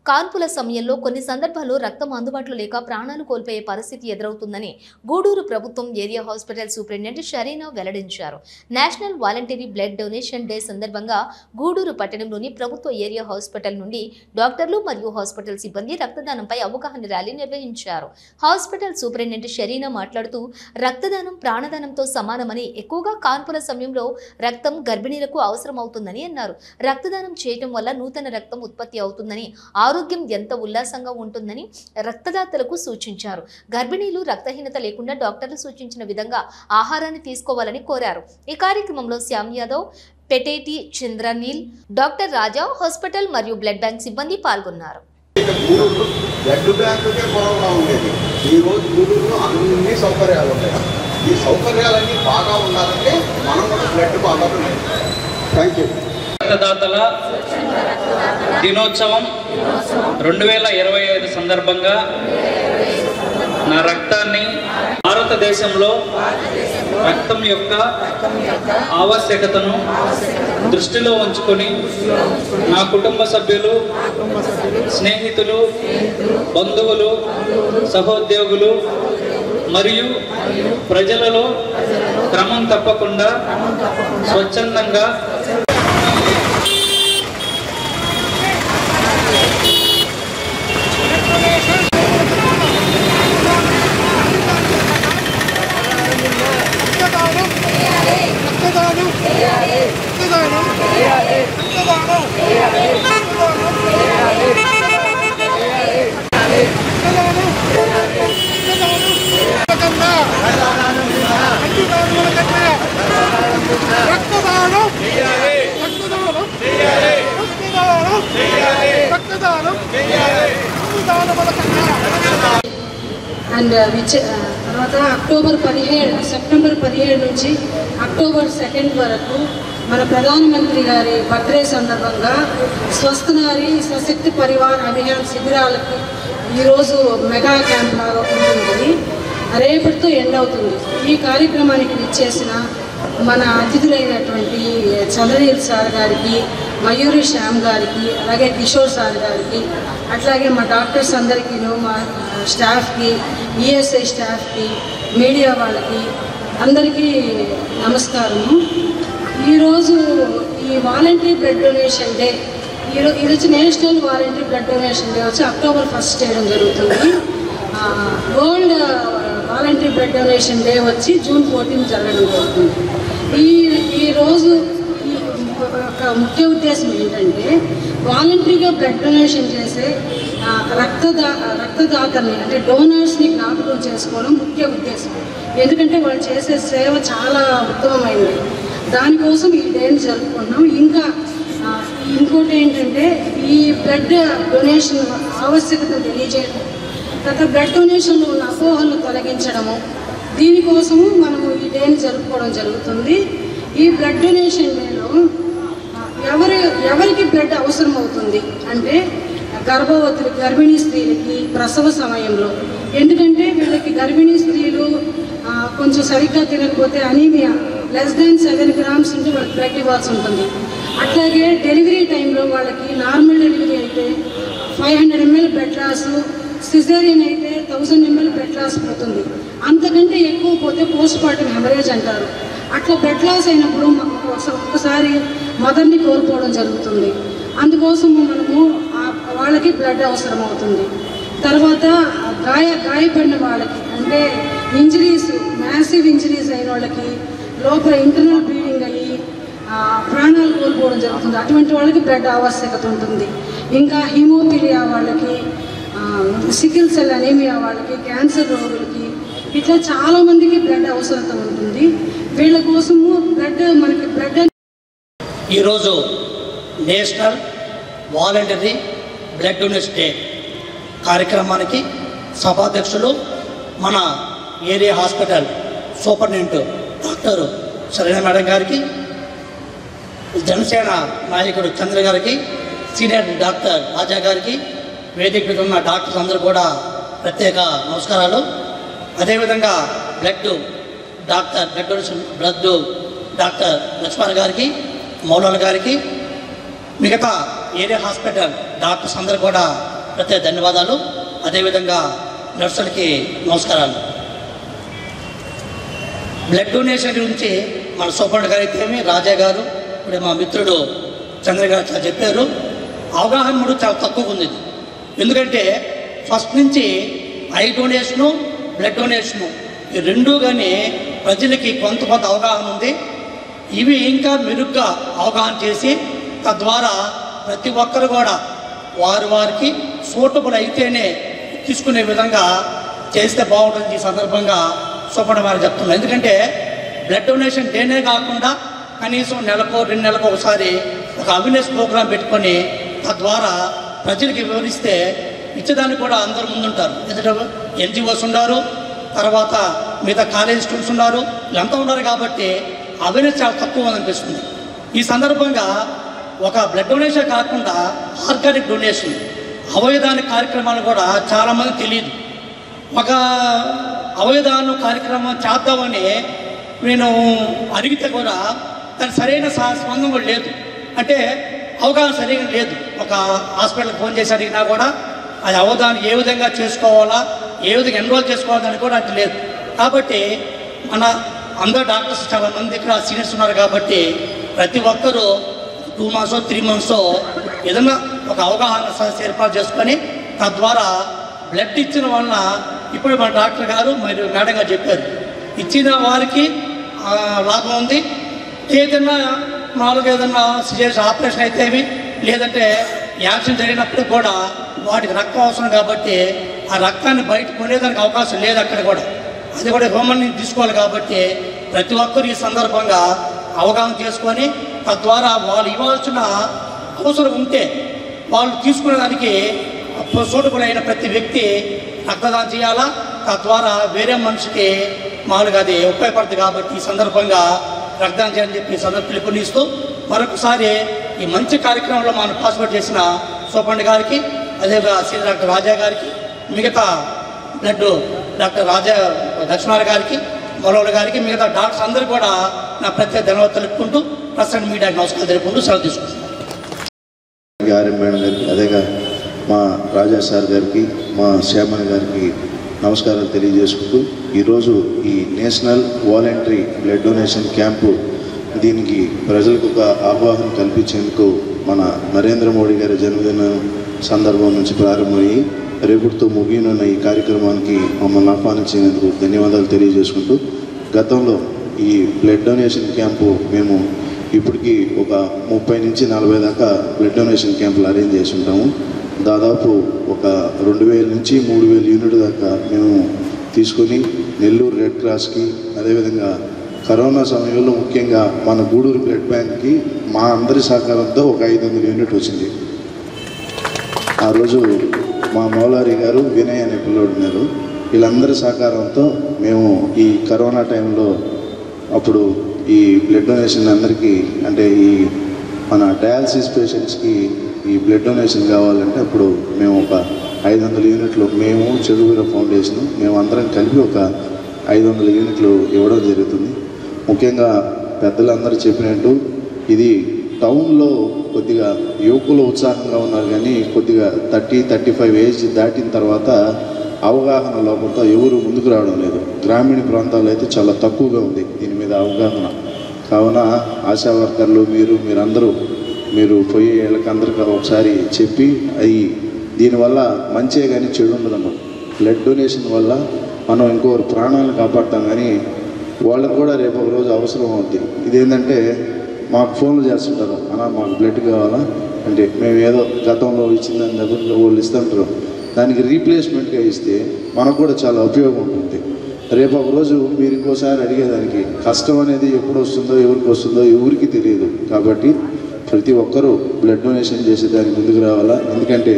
కాన్పుల సమయంలో కొన్ని సందర్భాల్లో రక్తం అందుబాటులో లేక ప్రాణాలు కోల్పోయే పరిస్థితి ఎదురవుతుందని గూడూరు ప్రభుత్వం ఏరియా హాస్పిటల్ సూపరింటెండెంట్ షరీనా వెల్లడించారు. National voluntary blood donation day సందర్భంగా గూడూరు పట్టణంలోని ప్రభుత్వ ఏరియా హాస్పిటల్ నుండి డాక్టర్లు మరియు హాస్పిటల్ సిబ్బంది రక్తదానంపై అవగాహన ర్యాలీ నిర్వహించారు. హాస్పిటల్ సూపరింటెండెంట్ షరీనా మాట్లాడుతూ రక్తదానం ప్రాణదానంతో సమానమని, ఎక్కువగా కాన్పుల సమయంలో రక్తం గర్భిణీలకు అవసరం అవుతుందని అన్నారు. రక్తదానం చేయటం వల్ల నూతన రక్తం ఉత్పత్తి అవుతుందని, ఆరోగ్యం ఎంత ఉల్లాసంగా ఉంటుందని రక్తదాతలకు సూచించారు. గర్భిణీలు రక్తహీనత లేకుండా డాక్టర్లు సూచించిన విధంగా ఆహారాన్ని తీసుకోవాలని కోరారు. ఈ కార్యక్రమంలో శ్యామ్ యాదవ్, పెటేటి చంద్రనీల్, డాక్టర్ రాజా, హాస్పిటల్ మరియు బ్లడ్ బ్యాంక్ సిబ్బంది పాల్గొన్నారు. బ్లడ్ బ్యాంకుకే పొరవగా ఉండేది. ఈ రోజు గూడూరులో అన్ని సౌకర్యాలు ఉన్నాయి. ఈ సౌకర్యాలన్నీ బాగా ఉండాలంటే మనం కూడా బ్లడ్ బాగా ఉన్నాయి. Thank you. రక్తదాతల దినోత్సవం 2025 సందర్భంగా నా రక్తాన్ని భారతదేశంలో రక్తం యొక్క ఆవశ్యకతను దృష్టిలో ఉంచుకొని నా కుటుంబ సభ్యులు, స్నేహితులు, బంధువులు, సహోద్యోగులు మరియు ప్రజలలో క్రమం తప్పకుండా స్వచ్ఛందంగా అండ్ తర్వాత సెప్టెంబర్ 17 నుంచి అక్టోబర్ 2 వరకు మన ప్రధానమంత్రి గారి బర్త్డే సందర్భంగా స్వస్థ నారీ సశక్తి పరివార్ అభియాన్ శిబిరాలకు ఈరోజు మెగా క్యాంప్ లాగా ఉంటుంది. రేపటితో ఎండ్ అవుతుంది. ఈ కార్యక్రమానికి విచ్చేసిన మన అతిథులైనటువంటి చంద్రనీల్ సార్ గారికి, మయూరి శ్యామ్ గారికి, అలాగే కిషోర్ సార్ గారికి, అట్లాగే మా డాక్టర్స్ అందరికీ, మా స్టాఫ్కి, ఈఎస్ఐ స్టాఫ్కి, మీడియా వాళ్ళకి అందరికీ నమస్కారము. ఈరోజు ఈ వాలంటరీ బ్లడ్ డొనేషన్ డే, ఈరోజు national voluntary blood donation day వచ్చి అక్టోబర్ 1 చేయడం జరుగుతుంది. World voluntary blood donation day వచ్చి జూన్ 14 జరగడం జరుగుతుంది. ఈరోజు ఒక ముఖ్య ఉద్దేశం ఏంటంటే వాలంటరీగా బ్లడ్ డొనేషన్ చేసే రక్తదాతల్ని అంటే డోనర్స్ని జ్ఞాపకం చేసుకోవడం ముఖ్య ఉద్దేశం. ఎందుకంటే వాళ్ళు చేసే సేవ చాలా ఉత్తమమైనది. దానికోసం ఈ డేని జరుపుకుంటున్నాం. ఇంకా ఇంకోటి ఏంటంటే ఈ బ్లడ్ డొనేషన్ ఆవశ్యకత తెలియజేయడం, తర్వాత బ్లడ్ డొనేషన్లో ఉన్న అపోహలను తొలగించడము, దీనికోసము మనము ఈ డేని జరుపుకోవడం జరుగుతుంది. ఈ బ్లడ్ డొనేషన్ డేలో ఎవరికి బ్లడ్ అవసరం అవుతుంది అంటే గర్భవతులు, గర్భిణీ స్త్రీలకి ప్రసవ సమయంలో. ఎందుకంటే వీళ్ళకి గర్భిణీ స్త్రీలు కొంచెం సరిగ్గా తినకపోతే అనీమియా <7 grams ఉంటే వాళ్ళకి బ్లడ్ ఇవ్వాల్సి ఉంటుంది. అట్లాగే డెలివరీ టైంలో వాళ్ళకి నార్మల్ డెలివరీ అయితే 500 ml బ్లడ్ లాస్, సిజేరియన్ అయితే 1000 ml బ్లడ్ లాస్ పోతుంది. అంతకంటే ఎక్కువ పోతే పోస్ట్ పార్టం హెమరేజ్ అంటారు. అట్లా బ్లడ్ లాస్ అయినప్పుడు ఒక్కసారి మదర్ని కోల్పోవడం జరుగుతుంది. అందుకోసము మనము వాళ్ళకి బ్లడ్ అవసరం అవుతుంది. తర్వాత గాయపడిన వాళ్ళకి అంటే ఇంజరీస్, మ్యాసివ్ ఇంజరీస్ అయిన వాళ్ళకి లోపల ఇంటర్నల్ బ్లీడింగ్ అయ్యి ప్రాణాలు కోల్పోవడం జరుగుతుంది. అటువంటి వాళ్ళకి బ్లడ్ ఆవశ్యకత ఉంటుంది. ఇంకా హిమోఫిలియా వాళ్ళకి, సికిల్ సెల్ అనీమియా వాళ్ళకి, క్యాన్సర్ రోగులకి, ఇట్లా చాలామందికి బ్లడ్ అవసరత ఉంటుంది. వీళ్ళ కోసము మనకి బ్లడ్ ఈరోజు national voluntary blood donation day కార్యక్రమానికి సభాధ్యక్షులు మన ఏరియా హాస్పిటల్ సూపరింటెండెంట్ డాక్టర్ సరైన మేడం గారికి, జనసేన నాయకుడు చంద్ర గారికి, సీనియర్ డాక్టర్ రాజా గారికి, వేదిక మీద ఉన్న డాక్టర్స్ అందరూ కూడా ప్రత్యేక నమస్కారాలు. అదేవిధంగా బ్లడ్ డొనేషన్ డాక్టర్ లక్ష్మణ్ గారికి, మౌలాల గారికి, మిగతా ఏరియా హాస్పిటల్ డాక్టర్స్ అందరూ కూడా ప్రత్యేక ధన్యవాదాలు. అదేవిధంగా నర్సులకి నమస్కారాలు. బ్లడ్ డొనేషన్ గురించి మన సూపరింటెండెంట్ గారు అయితేమి, రాజా గారు, ఇప్పుడు మా మిత్రుడు చంద్ర గారు చాలా చెప్పారు. అవగాహన కూడా చాలా తక్కువగా ఉంది. ఎందుకంటే ఫస్ట్ నుంచి ఐ డొనేషను, బ్లడ్ డొనేషను ఈ రెండూ కానీ ప్రజలకి కొంత అవగాహన ఉంది. ఇవి ఇంకా మెరుగ్గా అవగాహన చేసి తద్వారా ప్రతి ఒక్కరు కూడా వారికి సూటబుల్ అయితేనే తీసుకునే విధంగా చేస్తే బాగుంటుంది. ఈ సందర్భంగా సూపరింటెండెంట్ వారు చెప్తున్నారు. ఎందుకంటే బ్లడ్ డొనేషన్ డేనే కాకుండా కనీసం నెలకు 2 నెలలకు ఒకసారి ఒక అవేర్నెస్ ప్రోగ్రాం పెట్టుకొని తద్వారా ప్రజలకి వివరిస్తే ఇచ్చేదానికి కూడా అందరూ ముందుంటారు. ఎందుకంటే ఎన్జిఓస్ ఉన్నారు, తర్వాత మిగతా కాలేజ్ స్టూడెంట్స్ ఉన్నారు, వీళ్ళంతా ఉన్నారు కాబట్టి అవేర్నెస్ చాలా తక్కువ అనిపిస్తుంది. ఈ సందర్భంగా ఒక బ్లడ్ డొనేషన్ కాకుండా ఆర్గానిక్ డొనేషన్, అవయదాన కార్యక్రమాలు కూడా చాలామంది తెలియదు. ఒక అవయదానం కార్యక్రమం చేద్దామని నేను అడిగితే కూడా దానికి సరైన స్పందన కూడా లేదు. అంటే అవగాహన సరిగా లేదు. ఒక హాస్పిటల్కి ఫోన్ చేసి అడిగినా కూడా అది అవగాహన ఏ విధంగా చేసుకోవాలా, ఏ విధంగా ఎన్రోల్ చేసుకోవాలని కూడా అంటే లేదు. కాబట్టి మన అందరు డాక్టర్స్ చాలా మంది ఇక్కడ సీనియర్స్ ఉన్నారు కాబట్టి ప్రతి ఒక్కరూ 2 months 3 months ఏదైనా ఒక అవగాహన సదస్సు ఏర్పాటు చేసుకొని తద్వారా బ్లడ్ ఇచ్చిన వలన ఇప్పుడు మన డాక్టర్ గారు మరియు మేడం గారు చెప్పారు, ఇచ్చిన వారికి లాభం ఉంది. ఏదైనా మామూలుగా ఏదైనా సీరియస్ ఆపరేషన్ అయితేమి లేదంటే యాక్సిడెంట్ జరిగినప్పుడు కూడా వాటికి రక్తం అవసరం కాబట్టి ఆ రక్తాన్ని బయట కొనేదానికి అవకాశం లేదు. అక్కడ కూడా అది కూడా హ్యూమన్ తీసుకోవాలి. కాబట్టి ప్రతి ఒక్కరు ఈ సందర్భంగా అవగాహన చేసుకొని తద్వారా వాళ్ళు ఇవ్వాల్సిన అవసరం ఉంటే వాళ్ళు తీసుకునేదానికి సూటబుల్ అయిన ప్రతి వ్యక్తి రక్తదానం చేయాలా. తద్వారా వేరే మనిషికి మామూలుగా అది ఉపయోగపడుతుంది. కాబట్టి ఈ సందర్భంగా రక్తదానం చేయాలని చెప్పి పిలుపునిస్తూ మరొకసారి ఈ మంచి కార్యక్రమంలో మనం పార్టిసిపేట్ చేసిన సూపరింటెండెంట్ గారికి, అదేవిధంగా సీనియర్ డాక్టర్ రాజా గారికి, మిగతా బ్లడ్ డాక్టర్ లక్ష్మణ్ గారికి, మౌలవుల గారికి, మిగతా డాక్టర్స్ అందరూ కూడా నా ప్రత్యేక ధన్యవాదాలు తెలుపుకుంటూ ప్రస్తుతం మీడియాకి నమస్కారం తెలుపుకుంటూ సెలవు తీసుకుంటున్నాను. ఆర్ఎం మేడం గారికి, అదేగా మా రాజా సార్ గారికి, మా శ్యామణ్ గారికి నమస్కారాలు తెలియజేసుకుంటూ ఈరోజు ఈ national voluntary blood donation camp దీనికి ప్రజలకు ఒక అవగాహన కల్పించేందుకు మన నరేంద్ర మోడీ గారి జన్మదినం సందర్భం నుంచి ప్రారంభమయ్యి రేపుతో ముగియనున్న ఈ కార్యక్రమానికి మమ్మల్ని ఆహ్వానించినందుకు ధన్యవాదాలు తెలియజేసుకుంటూ గతంలో ఈ బ్లడ్ డొనేషన్ క్యాంపు మేము ఇప్పటికీ ఒక 30 నుంచి 40 దాకా బ్లడ్ డొనేషన్ క్యాంపులు అరేంజ్ చేసి ఉంటాము. దాదాపు ఒక 2000 నుంచి 3000 యూనిట్ దాకా మేము తీసుకొని నెల్లూరు రెడ్ క్రాస్కి, అదేవిధంగా కరోనా సమయంలో ముఖ్యంగా మన గూడూరు బ్లడ్ బ్యాంక్కి మా అందరి సహకారంతో ఒక 500 యూనిట్ వచ్చింది. ఆ రోజు మా మౌలారి గారు, వినయ్ అనే పిల్లోడు ఉన్నారు, వీళ్ళందరి సహకారంతో మేము ఈ కరోనా టైంలో అప్పుడు ఈ బ్లడ్ డొనేషన్ అందరికీ అంటే ఈ మన డయాలసిస్ పేషెంట్స్కి ఈ బ్లడ్ డొనేషన్ కావాలంటే అప్పుడు మేము ఒక 500 యూనిట్లు మేము చెడుగుర ఫౌండేషన్ మేము అందరం కలిపి ఒక 500 యూనిట్లు ఇవ్వడం జరుగుతుంది. ముఖ్యంగా పెద్దలందరూ చెప్పినట్టు ఇది టౌన్లో కొద్దిగా యువకులు ఉత్సాహంగా ఉన్నారు, కానీ కొద్దిగా 30-35 ఏజ్ దాటిన తర్వాత అవగాహన లోపంతో ఎవరు ముందుకు రావడం లేదు. గ్రామీణ ప్రాంతాల్లో అయితే చాలా తక్కువగా ఉంది దీని మీద అవగాహన. కావున ఆశా వర్కర్లు మీరందరూ మీరు పోయి వీళ్ళకందరికీ ఒకసారి చెప్పి అవి దీనివల్ల మంచే కానీ చెడు ఉండదన్నమాట. బ్లడ్ డొనేషన్ వల్ల మనం ఇంకొకరు ప్రాణాలను కాపాడతాం, కానీ వాళ్ళకు కూడా రేపు ఒక రోజు అవసరం అవుద్ది. ఇదేంటంటే మాకు ఫోన్లు చేస్తుంటారు, అన్నా మాకు బ్లడ్ కావాలా అంటే మేము ఏదో గతంలో ఇచ్చిందని దగ్గర వాళ్ళు ఇస్తుంటారు, దానికి రీప్లేస్మెంట్గా ఇస్తే మనకు కూడా చాలా ఉపయోగం ఉంటుంది. రేపు ఒక రోజు మీరు ఇంకోసారి అడిగేదానికి కష్టం అనేది ఎప్పుడు వస్తుందో ఎవరికి వస్తుందో ఎవరికి తెలియదు. కాబట్టి ప్రతి ఒక్కరూ బ్లడ్ డొనేషన్ చేసేదానికి ముందుకు రావాలా. ఎందుకంటే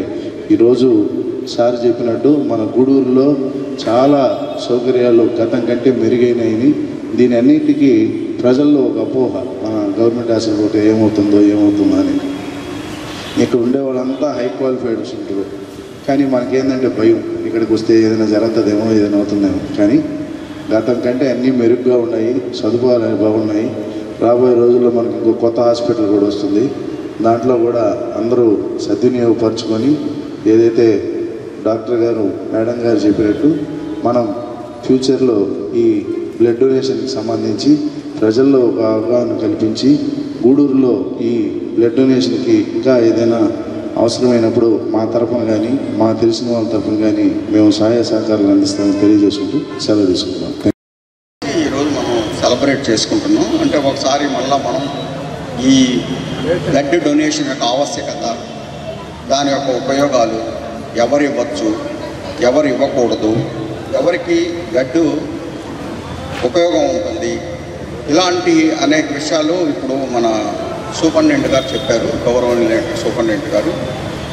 ఈరోజు సార్ చెప్పినట్టు మన గూడూరులో చాలా సౌకర్యాలు గతం కంటే మెరుగైనవి. దీని అన్నిటికీ ప్రజల్లో ఒక అపోహ, మన గవర్నమెంట్ హాస్పిటల్ పోతే ఏమవుతుందో అని. ఇక్కడ ఉండే వాళ్ళంతా హై క్వాలిఫైడ్స్ ఉంటారు, కానీ మనకేంటంటే భయం, ఇక్కడికి వస్తే ఏదైనా జరుగుతుందేమో ఏదైనా అవుతుందేమో. కానీ గతం కంటే అన్నీ మెరుగ్గా ఉన్నాయి, సదుపాయాలు బాగున్నాయి. రాబోయే రోజుల్లో మనకి ఇంకో కొత్త హాస్పిటల్ కూడా వస్తుంది. దాంట్లో కూడా అందరూ సద్వినియోగపరచుకొని ఏదైతే డాక్టర్ గారు మేడం గారు చెప్పినట్టు మనం ఫ్యూచర్లో ఈ బ్లడ్ డొనేషన్కి సంబంధించి ప్రజల్లో ఒక అవగాహన కల్పించి గూడూరులో ఈ బ్లడ్ డొనేషన్కి ఇంకా ఏదైనా అవసరమైనప్పుడు మా తరఫున కానీ మా తెలిసిన వాళ్ళ తరఫున కానీ మేము సహాయ సహకారాలు అందిస్తామని తెలియజేసుకుంటూ సెలవు తీసుకుంటాం. ఈరోజు మనం సెలబ్రేట్ చేసుకుంటున్నాం. అంటే ఒకసారి మళ్ళీ మనం ఈ బ్లడ్ డొనేషన్ యొక్క ఆవశ్యకత, దాని యొక్క ఉపయోగాలు, ఎవరు ఇవ్వచ్చు ఎవరు ఇవ్వకూడదు, ఎవరికి బ్లడ్ ఉపయోగం ఉంటుంది, ఇలాంటి అనేక విషయాలు ఇప్పుడు మన సూపరింటెండెంట్ గారు చెప్పారు, గౌరవనీయ సూపరింటెండెంట్ గారు.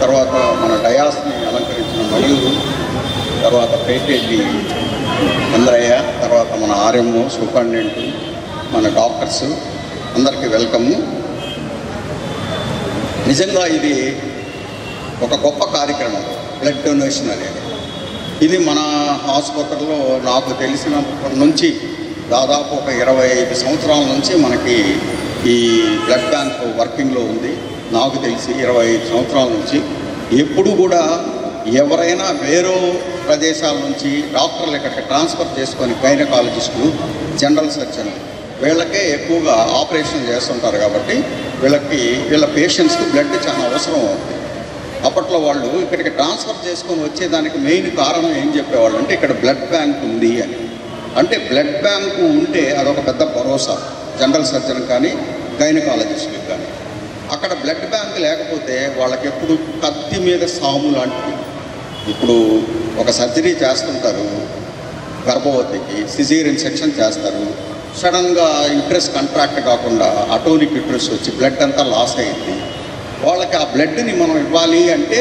తర్వాత మన డయాస్ని అలంకరించిన మయూరు, తర్వాత పేటేటి చంద్రయ్య, తర్వాత మన ఆర్ఎంఓ సూపరింటెండెంట్, మన డాక్టర్స్ అందరికీ వెల్కమ్. నిజంగా ఇది ఒక గొప్ప కార్యక్రమం బ్లడ్ డొనేషన్ అనేది. ఇది మన హాస్పిటల్లో నాకు తెలిసినప్పటి నుంచి దాదాపు ఒక 25 సంవత్సరాల నుంచి మనకి ఈ బ్లడ్ బ్యాంక్ వర్కింగ్లో ఉంది. నాకు తెలిసి 25 సంవత్సరాల నుంచి ఎప్పుడు కూడా ఎవరైనా వేరే ప్రదేశాల నుంచి డాక్టర్లు ఇక్కడికి ట్రాన్స్ఫర్ చేసుకొని గైనకాలజిస్టులు, జనరల్ సర్జన్ వీళ్ళకే ఎక్కువగా ఆపరేషన్ చేస్తుంటారు. కాబట్టి వీళ్ళ పేషెంట్స్కి బ్లడ్ చాలా అవసరం అవుతుంది. అప్పట్లో వాళ్ళు ఇక్కడికి ట్రాన్స్ఫర్ చేసుకొని వచ్చేదానికి మెయిన్ కారణం ఏం చెప్పేవాళ్ళు అంటే ఇక్కడ బ్లడ్ బ్యాంక్ ఉంది అని. అంటే బ్లడ్ బ్యాంకు ఉంటే అదొక పెద్ద భరోసా జనరల్ సర్జన్ కానీ గైనకాలజిస్టులకు కానీ. అక్కడ బ్లడ్ బ్యాంక్ లేకపోతే వాళ్ళకి ఎప్పుడు కత్తి మీద సాము లాంటివి. ఇప్పుడు ఒక సర్జరీ చేస్తుంటారు, గర్భవతికి సిజేరియన్ సెక్షన్ చేస్తారు, సడన్గా యూట్రస్ కంట్రాక్ట్ కాకుండా అటోనిక్ యూట్రస్ వచ్చి బ్లడ్ అంతా లాస్ అయింది. వాళ్ళకి ఆ బ్లడ్ని మనం ఇవ్వాలి అంటే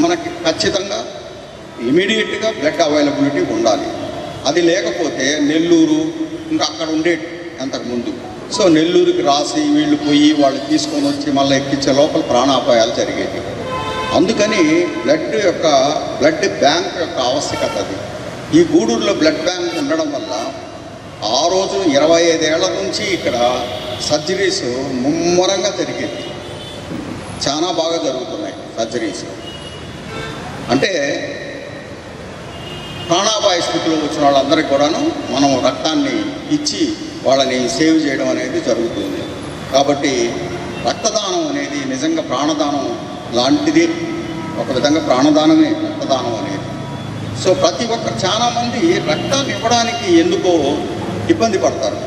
మనకి ఖచ్చితంగా ఇమీడియట్గా బ్లడ్ అవైలబిలిటీ ఉండాలి. అది లేకపోతే నెల్లూరు ఇంకా అక్కడ ఉండే అంతకుముందు సో నెల్లూరుకి రాసి వీళ్ళు పోయి వాళ్ళు తీసుకొని వచ్చి మళ్ళీ ఎక్కించే లోపల ప్రాణాపాయాలు జరిగేవి. అందుకని బ్లడ్ బ్యాంక్ యొక్క ఆవశ్యకత అది. ఈ గూడూరులో బ్లడ్ బ్యాంక్ ఉండడం వల్ల ఆ రోజు 25 ఏళ్ల నుంచి ఇక్కడ సర్జరీస్ ముమ్మరంగా జరిగేది. చాలా బాగా జరుగుతున్నాయి సర్జరీస్. అంటే ప్రాణాపాయ స్థితిలో వచ్చిన వాళ్ళందరికీ కూడాను మనం రక్తాన్ని ఇచ్చి వాళ్ళని సేవ్ చేయడం అనేది జరుగుతుంది. కాబట్టి రక్తదానం అనేది నిజంగా ప్రాణదానం లాంటిది. ఒక విధంగా ప్రాణదానమే రక్తదానం అనేది. సో ప్రతి ఒక్కరు చాలామంది రక్తాన్ని ఇవ్వడానికి ఎందుకో ఇబ్బంది పడతారు.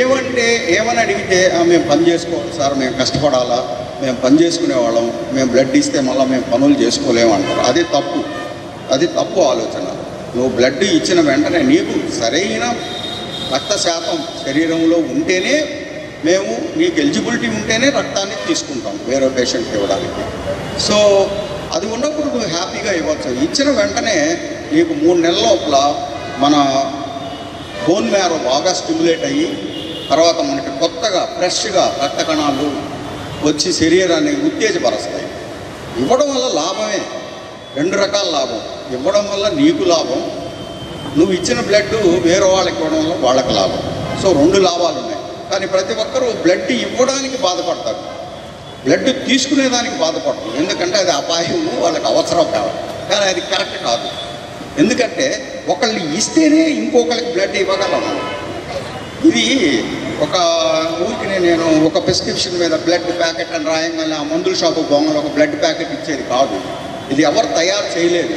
ఏమని అడిగితే మేము పని చేసుకోవాలి సార్, మేము కష్టపడాలా, మేము పని చేసుకునేవాళ్ళం, మేము బ్లడ్ ఇస్తే మళ్ళీ మేము పనులు చేసుకోలేము అంటారు. అది తప్పు ఆలోచన. నువ్వు బ్లడ్ ఇచ్చిన వెంటనే నీకు సరైన రక్త శాతం శరీరంలో ఉంటేనే మేము నీకు ఎలిజిబిలిటీ ఉంటేనే రక్తాన్ని తీసుకుంటాం వేరే పేషెంట్కి ఇవ్వడానికి. సో అది ఉన్నప్పుడు నువ్వు హ్యాపీగా ఇవ్వచ్చు. ఇచ్చిన వెంటనే నీకు 3 నెలల లోపల మన బోన్ మ్యారో బాగా స్టిమ్యులేట్ అయ్యి తర్వాత మనకి కొత్తగా ఫ్రెష్గా రక్త కణాలు వచ్చి శరీరాన్ని ఉత్తేజపరుస్తాయి. ఇవ్వడం వల్ల లాభమే, 2 రకాల లాభం. ఇవ్వడం వల్ల నీకు లాభం, నువ్వు ఇచ్చిన బ్లడ్ వేరే వాళ్ళకి ఇవ్వడం వల్ల వాళ్ళకి లాభం. సో 2 లాభాలు ఉన్నాయి. కానీ ప్రతి ఒక్కరూ బ్లడ్ ఇవ్వడానికి బాధపడతారు, బ్లడ్ తీసుకునేదానికి బాధపడతారు. ఎందుకంటే అది అపాయము, వాళ్ళకి అవసరం కావాలి. కానీ అది కరెక్ట్ కాదు. ఎందుకంటే ఒకళ్ళు ఇస్తేనే ఇంకొకరికి బ్లడ్ ఇవ్వగలము. ఇది ఒక ఊరికి నేను ఒక ప్రిస్క్రిప్షన్ మీద బ్లడ్ ప్యాకెట్ అని రాయంగానే ఆ మందుల షాపు బొమ్మలో ఒక బ్లడ్ ప్యాకెట్ ఇచ్చేది కాదు. ఇది ఎవరు తయారు చేయలేదు.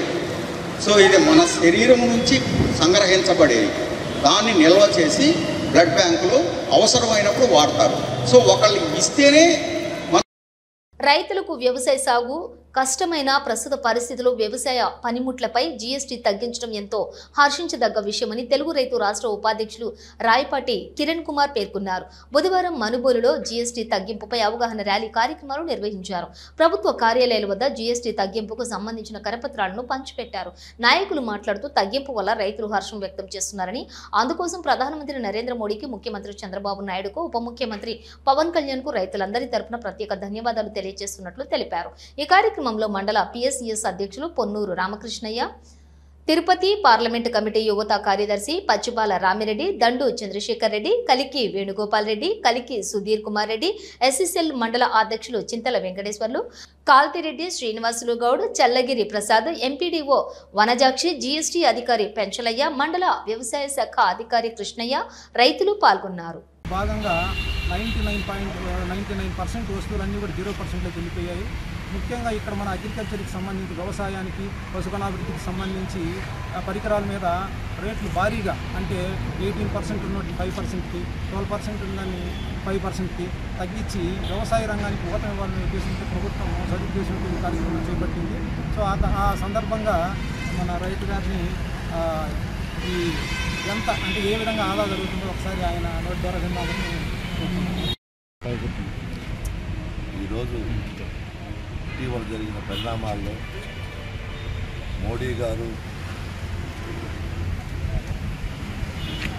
సో ఇది మన శరీరం నుంచి సంగ్రహించబడేది, దాన్ని నిల్వ చేసి బ్లడ్ బ్యాంకులో అవసరమైనప్పుడు వాడతారు. సో ఒకళ్ళు ఇస్తేనే రైతులకు వ్యవసాయ సాగు కష్టమైన ప్రస్తుత పరిస్థితుల్లో వ్యవసాయ పనిముట్లపై జీఎస్టీ తగ్గించడం ఎంతో హర్షించదగ్గ విషయమని తెలుగు రైతు రాష్ట్ర ఉపాధ్యక్షులు రాయపాటి కిరణ్ కుమార్ పేర్కొన్నారు. బుధవారం మనుబోలులో జీఎస్టీ తగ్గింపుపై అవగాహన ర్యాలీ కార్యక్రమాలు నిర్వహించారు. ప్రభుత్వ కార్యాలయాల వద్ద జీఎస్టీ తగ్గింపుకు సంబంధించిన కరపత్రాలను పంచిపెట్టారు. నాయకులు మాట్లాడుతూ తగ్గింపు వల్ల రైతులు హర్షం వ్యక్తం చేస్తున్నారని, అందుకోసం ప్రధానమంత్రి నరేంద్ర మోడీకి, ముఖ్యమంత్రి చంద్రబాబు నాయుడుకు, ఉప ముఖ్యమంత్రి పవన్ కళ్యాణ్ కు రైతులందరి తరపున ప్రత్యేక ధన్యవాదాలు తెలియజేస్తున్నట్లు తెలిపారు. ఈ కార్యక్రమంలో మండల పిఎస్ఈఎస్ అధ్యక్షులు పొన్నూరు రామకృష్ణయ్య, తిరుపతి పార్లమెంటు కమిటీ యువత కార్యదర్శి పచ్చిపాల రామిరెడ్డి, దండు చంద్రశేఖర్ రెడ్డి, కలికి వేణుగోపాల్ రెడ్డి, కలికి సుధీర్ కుమార్ రెడ్డి, ఎస్ఎస్ఎల్ మండల అధ్యక్షులు చింతల వెంకటేశ్వర్లు, కాల్తిరెడ్డి శ్రీనివాసులు గౌడ్, చల్లగిరి ప్రసాద్, ఎంపీడీఓ వనజాక్షి, జీఎస్టీ అధికారి పెంచలయ్య, మండల వ్యవసాయ శాఖ అధికారి కృష్ణయ్య, రైతులు పాల్గొన్నారు. భాగంగా 99% వస్తువులన్నీ కూడా 0%లో వెళ్ళిపోయాయి. ముఖ్యంగా ఇక్కడ మన అగ్రికల్చర్కి సంబంధించి, వ్యవసాయానికి, పశుగణాభివృద్ధికి సంబంధించి పరికరాల మీద రేట్లు భారీగా, అంటే 18% ఉన్నట్టు 5%కి, 12% ఉందని 5%కి తగ్గించి వ్యవసాయ రంగానికి ఊతం ఇవ్వాలనే ఉద్దేశంతో ప్రభుత్వం సదుద్దేశంతో ఈ కార్యక్రమం చేపట్టింది. సో ఆ సందర్భంగా మన రైతు గారిని ఈ ఎంత అంటే ఏ విధంగా ఆదా జరుగుతుందో ఒకసారి ఆయన నోటి ద్వారా విన్నామని. ఈరోజు ఇటీవల జరిగిన పరిణామాల్లో మోడీ గారు,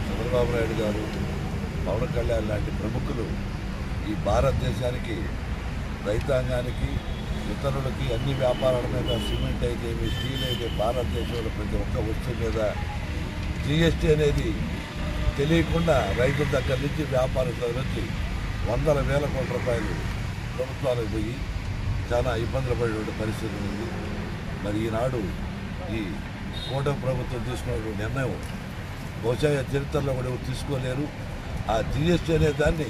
చంద్రబాబు నాయుడు గారు, పవన్ కళ్యాణ్ లాంటి ప్రముఖులు ఈ భారతదేశానికి, రైతాంగానికి, ఇతరులకి, అన్ని వ్యాపారాల మీద, సిమెంట్ అయితే, స్టీల్ అయితే, భారతదేశంలో ప్రతి ఒక్క వస్తువు మీద జీఎస్టీ అనేది తెలియకుండా రైతుల దగ్గర నుంచి, వ్యాపారస్తుల నుంచి వందల వేల కోట్ల రూపాయలు ప్రభుత్వాలకు పోయి చాలా ఇబ్బందులు పడే పరిస్థితి ఉంది. మరి ఈనాడు ఈ కూటమి ప్రభుత్వం తీసుకున్న నిర్ణయం బహుశా చరిత్రలో కూడా తీసుకోలేరు. ఆ జీఎస్టీ అనే దాన్ని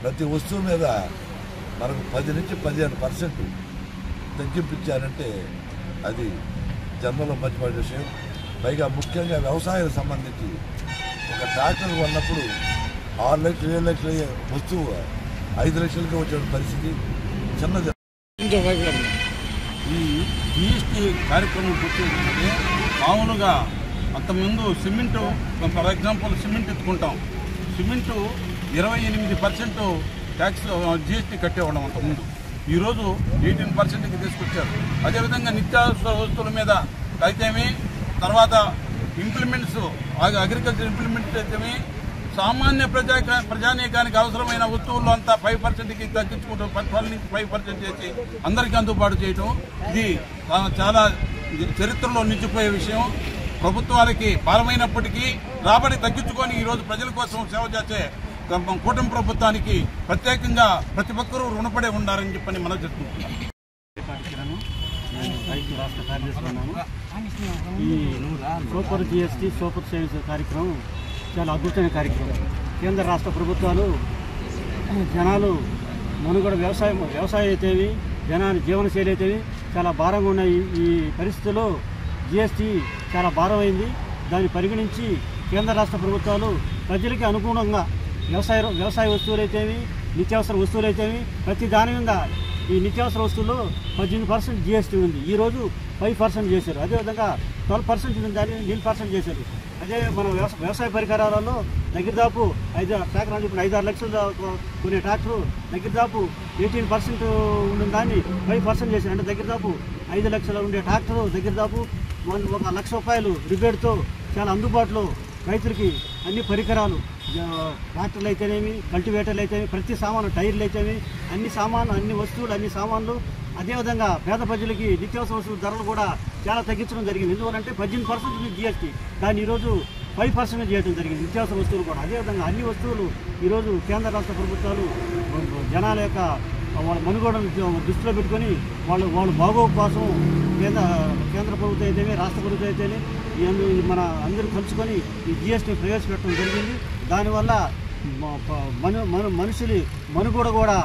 ప్రతి వస్తువు మీద మనకు 10 నుంచి 15% తగ్గింపించారంటే అది జన్మలో మర్చిపోయే విషయం. పైగా ముఖ్యంగా వ్యవసాయానికి సంబంధించి ఒక ట్రాక్టర్ కొన్నప్పుడు 6 లక్షలు 7 లక్షలు అయ్యే వస్తువు 5 లక్షలకి వచ్చే పరిస్థితి చిన్నది. ఈ జీఎస్టీ కార్యక్రమం పూర్తి మామూలుగా అంతకుముందు సిమెంటు, ఫర్ ఎగ్జాంపుల్ సిమెంట్ ఎత్తుకుంటాం, సిమెంటు 28% ట్యాక్స్ జీఎస్టీ కట్టేవాళ్ళం అంతకుముందు. ఈరోజు 18%కి తీసుకొచ్చారు. అదేవిధంగా నిత్యావసర వస్తువుల మీద అయితేమి, తర్వాత ఇంప్లిమెంట్స్, అగ్రికల్చర్ ఇంప్లిమెంట్స్ అయితేమి, సామాన్య ప్రజానీకానికి అవసరమైన వస్తువుల్లో అంతా 5%కి తగ్గించుకుంటూ 12 నుంచి 5% చేసి అందరికీ అందుబాటు చేయటం, ఇది చాలా చరిత్రలో నిలిచిపోయే విషయం. ప్రభుత్వాలకి భారమైనప్పటికీ రాబడి తగ్గించుకొని ఈరోజు ప్రజల కోసం సేవ చేసే కూటమి ప్రభుత్వానికి ప్రత్యేకంగా ప్రతి ఒక్కరూ రుణపడే ఉండాలని చెప్పని మనం చెప్పుకుంటున్నాం. రైతు రాష్ట్ర కార్యదర్శి ఉన్నాను. ఈ సూపర్ జిఎస్టీ సూపర్ సేవింగ్స్ కార్యక్రమం చాలా అద్భుతమైన కార్యక్రమం. కేంద్ర రాష్ట్ర ప్రభుత్వాలు జనాలు మనుగడ, వ్యవసాయం అయితేవి, జనాన్ని జీవనశైలి అయితేవి చాలా భారంగా ఉన్నాయి. ఈ పరిస్థితుల్లో జిఎస్టీ చాలా భారం అయింది. దాన్ని పరిగణించి కేంద్ర రాష్ట్ర ప్రభుత్వాలు ప్రజలకి అనుగుణంగా వ్యవసాయ వస్తువులు అయితేవి, నిత్యావసర వస్తువులు అయితేవి, ప్రతి దాని మీద ఈ నిత్యావసర వస్తువుల్లో 18% జిఎస్టీ ఉంది. ఈరోజు 5% చేశారు. అదేవిధంగా 12% ఉంది, దాన్ని 9% చేశారు. అదే మన వ్యవసాయ పరికరాలలో దగ్గరదాపు 5-6 లక్షలు కొనే ట్రాక్టరు దగ్గరదాపు 18% ఉన్న దాన్ని 5% చేశారు. అంటే దగ్గరదాపు 5 లక్షలు ఉండే ట్రాక్టరు దగ్గరదాపు 1,00,000 రూపాయలు రిబేట్తో చాలా అందుబాటులో రైతులకి అన్ని పరికరాలు, ట్రాక్టర్లు అయితేనేమి, కల్టివేటర్లు అయితేనేమి, ప్రతి సామాను, టైర్లు అయితేనేమి, అన్ని సామాన్లు అదేవిధంగా పేద ప్రజలకి నిత్యావసర వస్తువుల ధరలు కూడా చాలా తగ్గించడం జరిగింది. ఎందుకంటే 18% GST, దాన్ని ఈరోజు 5% చేయడం జరిగింది నిత్యావసర వస్తువులు కూడా. అదేవిధంగా అన్ని వస్తువులు ఈరోజు కేంద్ర రాష్ట్ర ప్రభుత్వాలు జనాల యొక్క వాళ్ళ మనుగడను దృష్టిలో పెట్టుకొని వాళ్ళు బాగోగు కోసం కేంద్ర ప్రభుత్వం అయితేనే, రాష్ట్ర ప్రభుత్వం అయితేనే మన అందరూ కలుసుకొని ఈ GST ప్రవేశపెట్టడం జరిగింది. దానివల్ల మనుషుల మనుగడ కూడా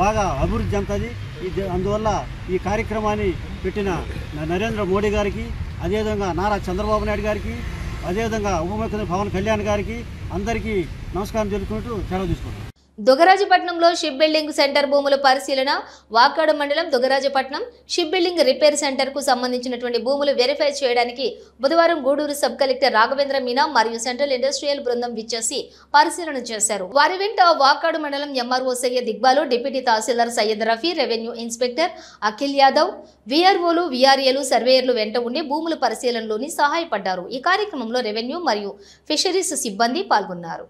బాగా అభివృద్ధి చెందుతుంది. అందువల్ల ఈ కార్యక్రమాన్ని పెట్టిన నరేంద్ర మోడీ గారికి, అదేవిధంగా నారా చంద్రబాబు నాయుడు గారికి, అదేవిధంగా ఉప ముఖ్యమంత్రి పవన్ కళ్యాణ్ గారికి అందరికీ నమస్కారం తెలుపుకుంటూ సెలవు తీసుకుంటాం. దుగరాజపట్నంలో షిప్ బిల్డింగ్ సెంటర్ భూముల పరిశీలన. వాకాడు మండలం Dugarajapatnam ship building repair centre కు సంబంధించినటువంటి భూములు వెరిఫై చేయడానికి బుధవారం గూడూరు సబ్ కలెక్టర్ రాఘవేంద్ర మీనా మరియు సెంట్రల్ ఇండస్ట్రియల్ బృందం విచ్చేసి పరిశీలన చేశారు. వారి వెంట వాకాడు మండలం ఎంఆర్ఓ సయ్యద్ ఇక్బాలు, డిప్యూటీ తహసీల్దార్ సయ్యద్ రఫీ, రెవెన్యూ ఇన్స్పెక్టర్ అఖిల్ యాదవ్, VROలు, VRAలు, సర్వేయర్లు వెంట ఉండి భూముల పరిశీలనలోని సహాయపడ్డారు. ఈ కార్యక్రమంలో రెవెన్యూ మరియు ఫిషరీస్ సిబ్బంది పాల్గొన్నారు.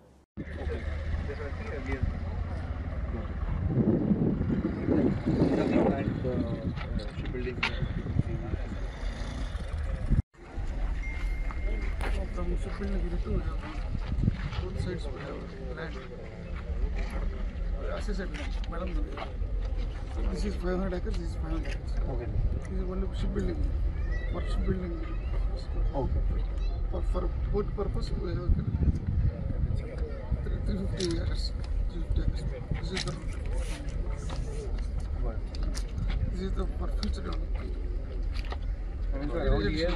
This is 500 acres, this is 500 acres. Okay. This is only shipbuilding. For shipbuilding. Okay. For port purpose, we have 350 acres. 350 acres. This is the for future development. Around here,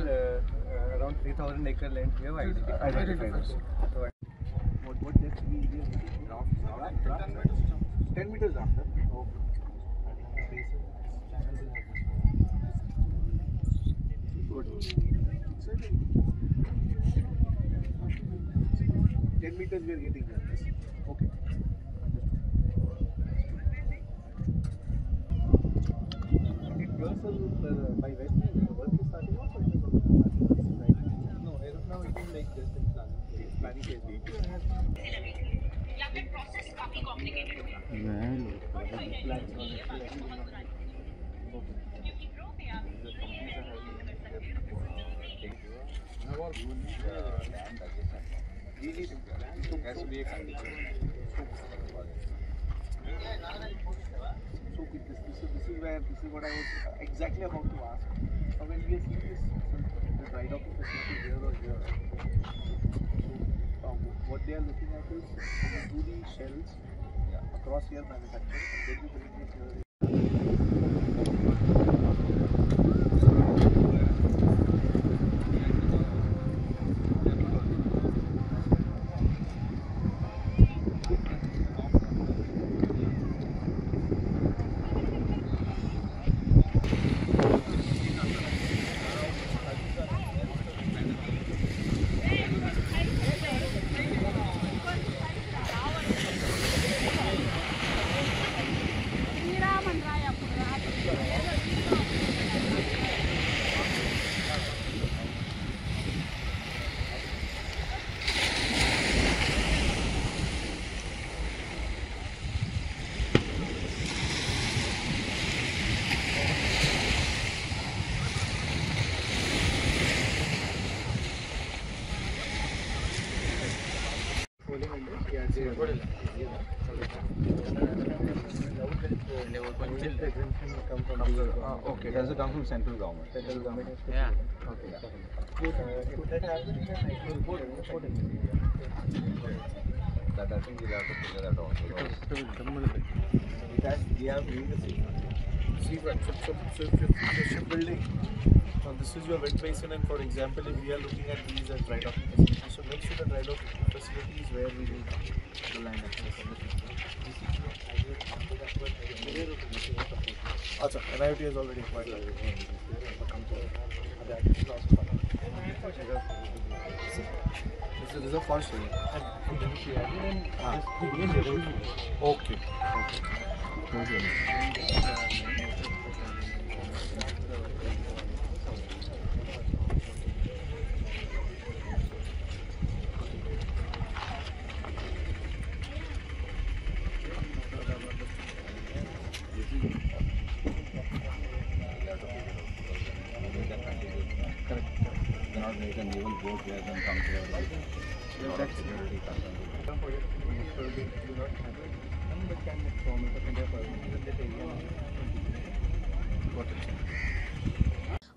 around 3,000 acre land we have identified. What depth we will 10 meters after. Okay. 10 meters we are getting there. Okay. It yourself by when the work is starting off or it is right? No, as of now it is like just in planning. It's planning phase. Process काफी complicated है. Has to be a condition. So this is what I was exactly about to ask. When we are seeing this, the dry dock facility here or here, so what they are looking at is do the shells across here manufactured and then you bring it here. Okay, does it come from central government? Central government. Yeah. Okay. That I think we'll have to figure that out. We have made a seafront. So if you're shipbuilding, so this is your wet basin, and for example, if we are looking at these as dry docking facilities, so make sure the dry docking facility is where we will the land access. Achha, NIOT has already acquired that. This is a first one. Okay. both let them come here. Security concerns.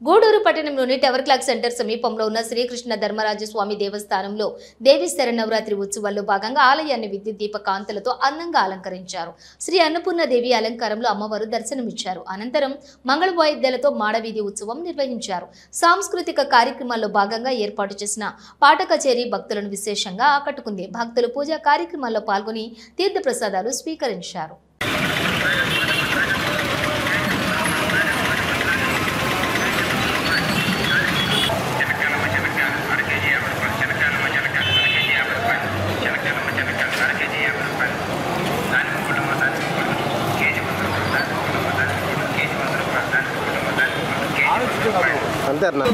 Gudur పట్టణంలోని టవర్ క్లాక్ సెంటర్ సమీపంలో ఉన్న శ్రీకృష్ణ ధర్మరాజస్వామి దేవస్థానంలో దేవి శరన్నవరాత్రి ఉత్సవాల్లో భాగంగా ఆలయాన్ని విద్యుత్ దీప కాంతులతో అందంగా అలంకరించారు. శ్రీ అన్నపూర్ణ దేవి అలంకారంలో అమ్మవారు దర్శనమిచ్చారు. అనంతరం మంగళ వాయిద్యాలతో మాడవీధి ఉత్సవం నిర్వహించారు. సాంస్కృతిక కార్యక్రమాల్లో భాగంగా ఏర్పాటు చేసిన పాట కచేరీ భక్తులను విశేషంగా ఆకట్టుకుంది. భక్తులు పూజా కార్యక్రమాల్లో పాల్గొని తీర్థప్రసాదాలు స్వీకరించారు. అంతే అన్న.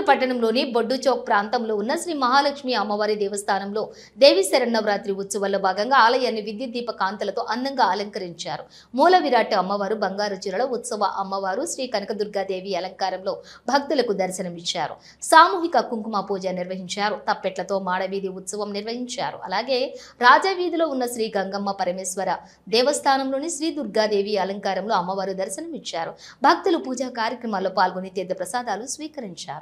పట్టణంలోని బొడ్డు చౌక్ ప్రాంతంలో ఉన్న శ్రీ మహాలక్ష్మి అమ్మవారి దేవస్థానంలో దేవి శరన్నవరాత్రి ఉత్సవాల్లో భాగంగా ఆలయాన్ని విద్యుత్ దీప కాంతులతో అందంగా అలంకరించారు. మూల విరాట్ అమ్మవారు బంగారు చీరల ఉత్సవ అమ్మవారు శ్రీ కనకదుర్గాదేవి అలంకారంలో భక్తులకు దర్శనమిచ్చారు. సామూహిక కుంకుమ పూజ నిర్వహించారు. తప్పెట్లతో మాడవీధి ఉత్సవం నిర్వహించారు. అలాగే రాజావీధిలో ఉన్న శ్రీ గంగమ్మ పరమేశ్వర దేవస్థానంలోని శ్రీ దుర్గాదేవి అలంకారంలో అమ్మవారు దర్శనమిచ్చారు. భక్తులు పూజా కార్యక్రమాల్లో పాల్గొని తీర్థ ప్రసాదాలు స్వీకరించారు.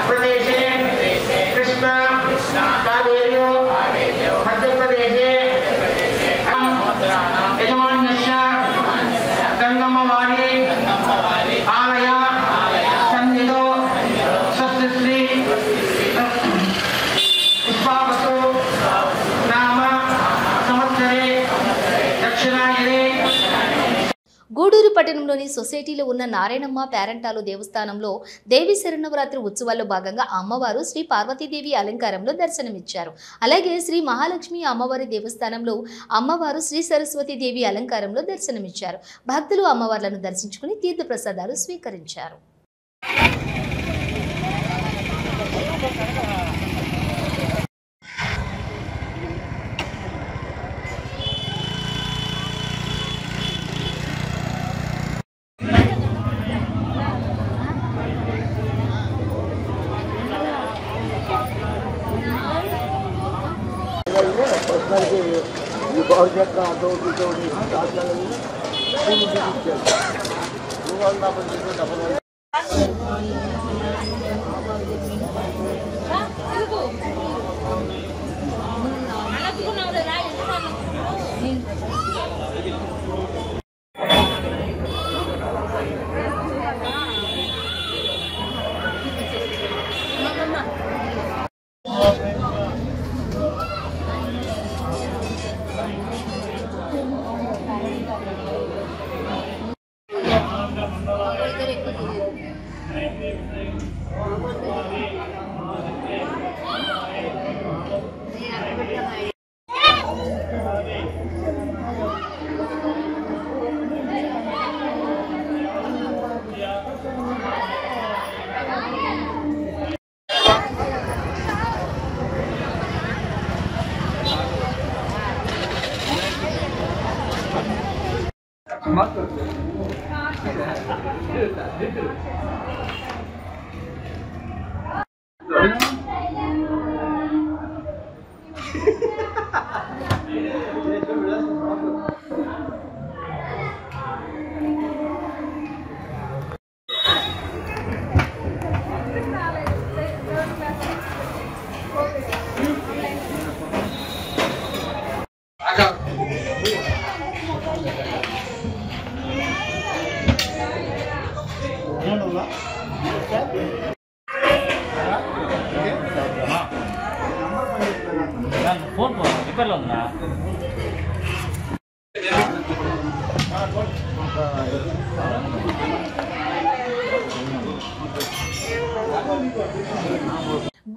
प्रदेशे పట్టణంలోని సొసైటీలో ఉన్న నారాయణమ్మ పేరంటాలు దేవస్థానంలో దేవి శరన్నవరాత్రి ఉత్సవాల్లో భాగంగా అమ్మవారు శ్రీ పార్వతీదేవి అలంకారంలో దర్శనమిచ్చారు. అలాగే శ్రీ మహాలక్ష్మి అమ్మవారి దేవస్థానంలో అమ్మవారు శ్రీ సరస్వతి దేవి అలంకారంలో దర్శనమిచ్చారు. భక్తులు అమ్మవార్లను దర్శించుకుని తీర్థ ప్రసాదాలు స్వీకరించారు.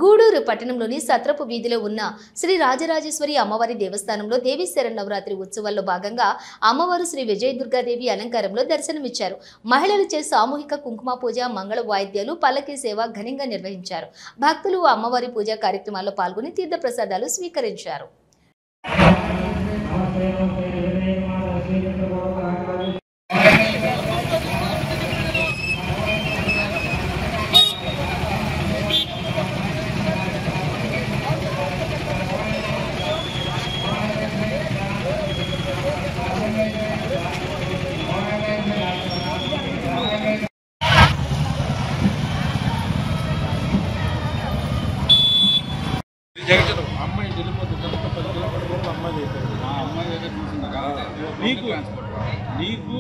గూడూరు పట్టణంలోని సత్రపు వీధిలో ఉన్న శ్రీ రాజరాజేశ్వరి అమ్మవారి దేవస్థానంలో దేవి శరన్నవరాత్రి ఉత్సవాల్లో భాగంగా అమ్మవారు శ్రీ విజయదుర్గాదేవి అలంకారంలో దర్శనమిచ్చారు. మహిళలచే సామూహిక కుంకుమ పూజ, మంగళ వాయిద్యాలు, పల్లకి సేవ ఘనంగా నిర్వహించారు. భక్తులు అమ్మవారి పూజా కార్యక్రమాల్లో పాల్గొని తీర్థ ప్రసాదాలు స్వీకరించారు. అమ్మాయి వెళ్ళిపోతుంది అమ్మాయి అయిపోయింది. ఆ అమ్మాయి అయితే చూసింది నీకు నీకు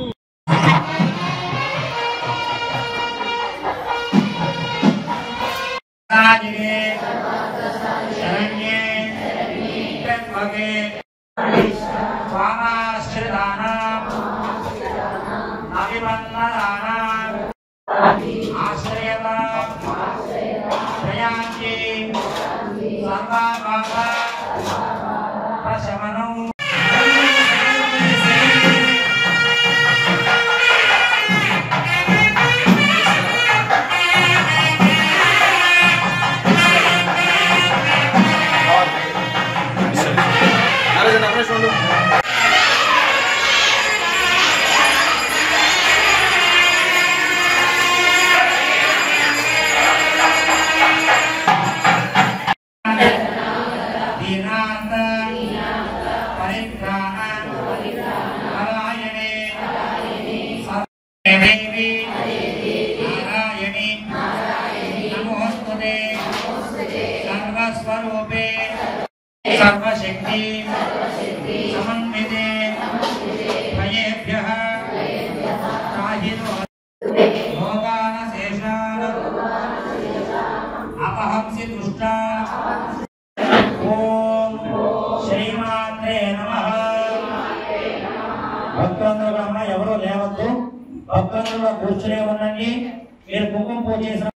सर्वशक्ति समन्विते भयेभ्यः भोगानशेषान् अपहंसि दुष्टा ओम श्रीमात्रे नमः. భక్తులందరూ అమ్మ ఎవరో లేవద్దు, భక్తులు కూర్చునే ఉండండి. మీరు కుంకుమ పూజ చేసిన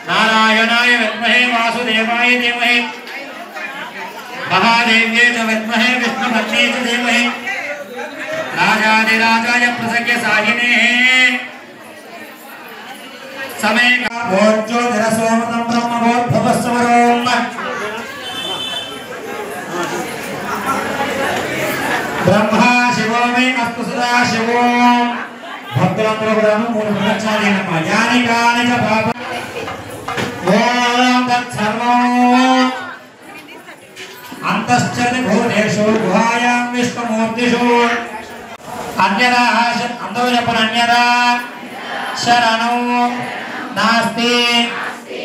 नारायणाय विद्महे वासुदेवाय धीमहि महादेव्यै च विद्महे विष्णुपत्न्यै च धीमहि राजाधिराजाय प्रसज्ञ साहिने समय का भोजो धरसोमतं ब्रह्मभोद्भवस्वरोम ब्रह्मा शिवो मे अस्तु सदा शिवो भक्तुలందరూ కూడా మూడు ప్రదక్షిణాలేనమ్మా యాని కాని చ పాప ఓం తత్సర్వం అంతశ్చరి భూతేషు గుహాయాం విష్ణుమూర్తిషు అన్యదా అందరూ చెప్పండి అన్యదా శరణం నాస్తి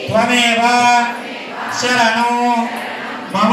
త్వమేవ శరణం మమ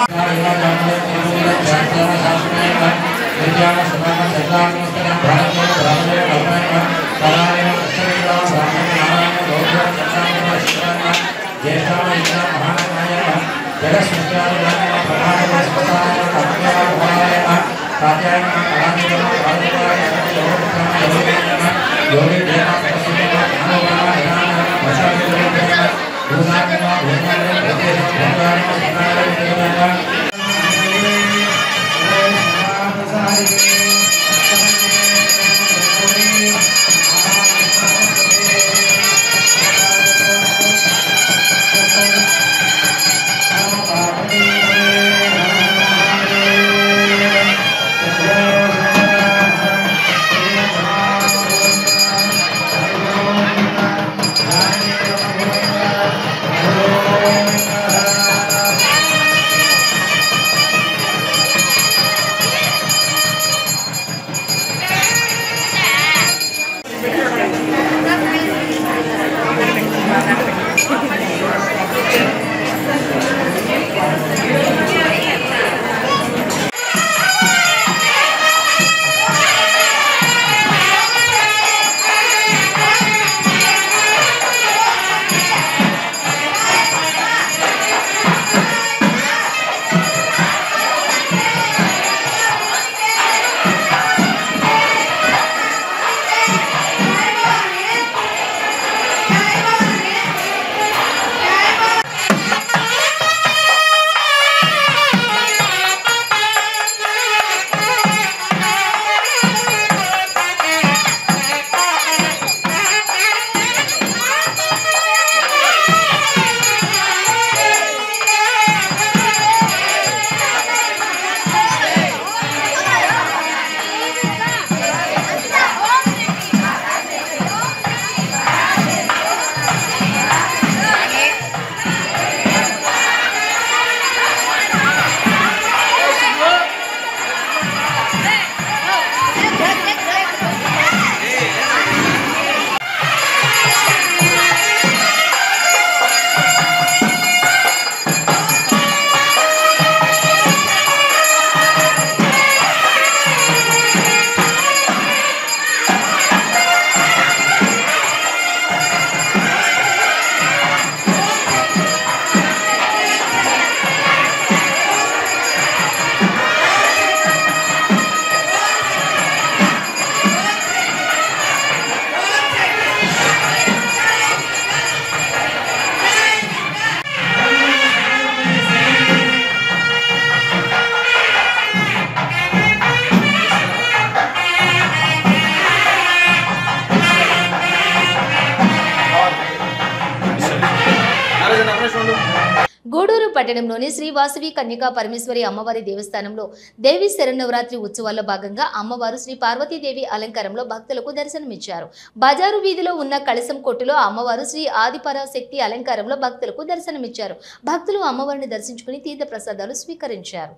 పట్టణంలోని శ్రీ వాసవి కన్యకా పరమేశ్వరి అమ్మవారి దేవస్థానంలో దేవి శరన్నవరాత్రి ఉత్సవాల్లో భాగంగా అమ్మవారు శ్రీ పార్వతీదేవి అలంకారంలో భక్తులకు దర్శనమిచ్చారు. బజారు వీధిలో ఉన్న కళసం కొట్టులో అమ్మవారు శ్రీ ఆదిపరాశక్తి అలంకారంలో భక్తులకు దర్శనమిచ్చారు. భక్తులు అమ్మవారిని దర్శించుకుని తీర్థ ప్రసాదాలు స్వీకరించారు.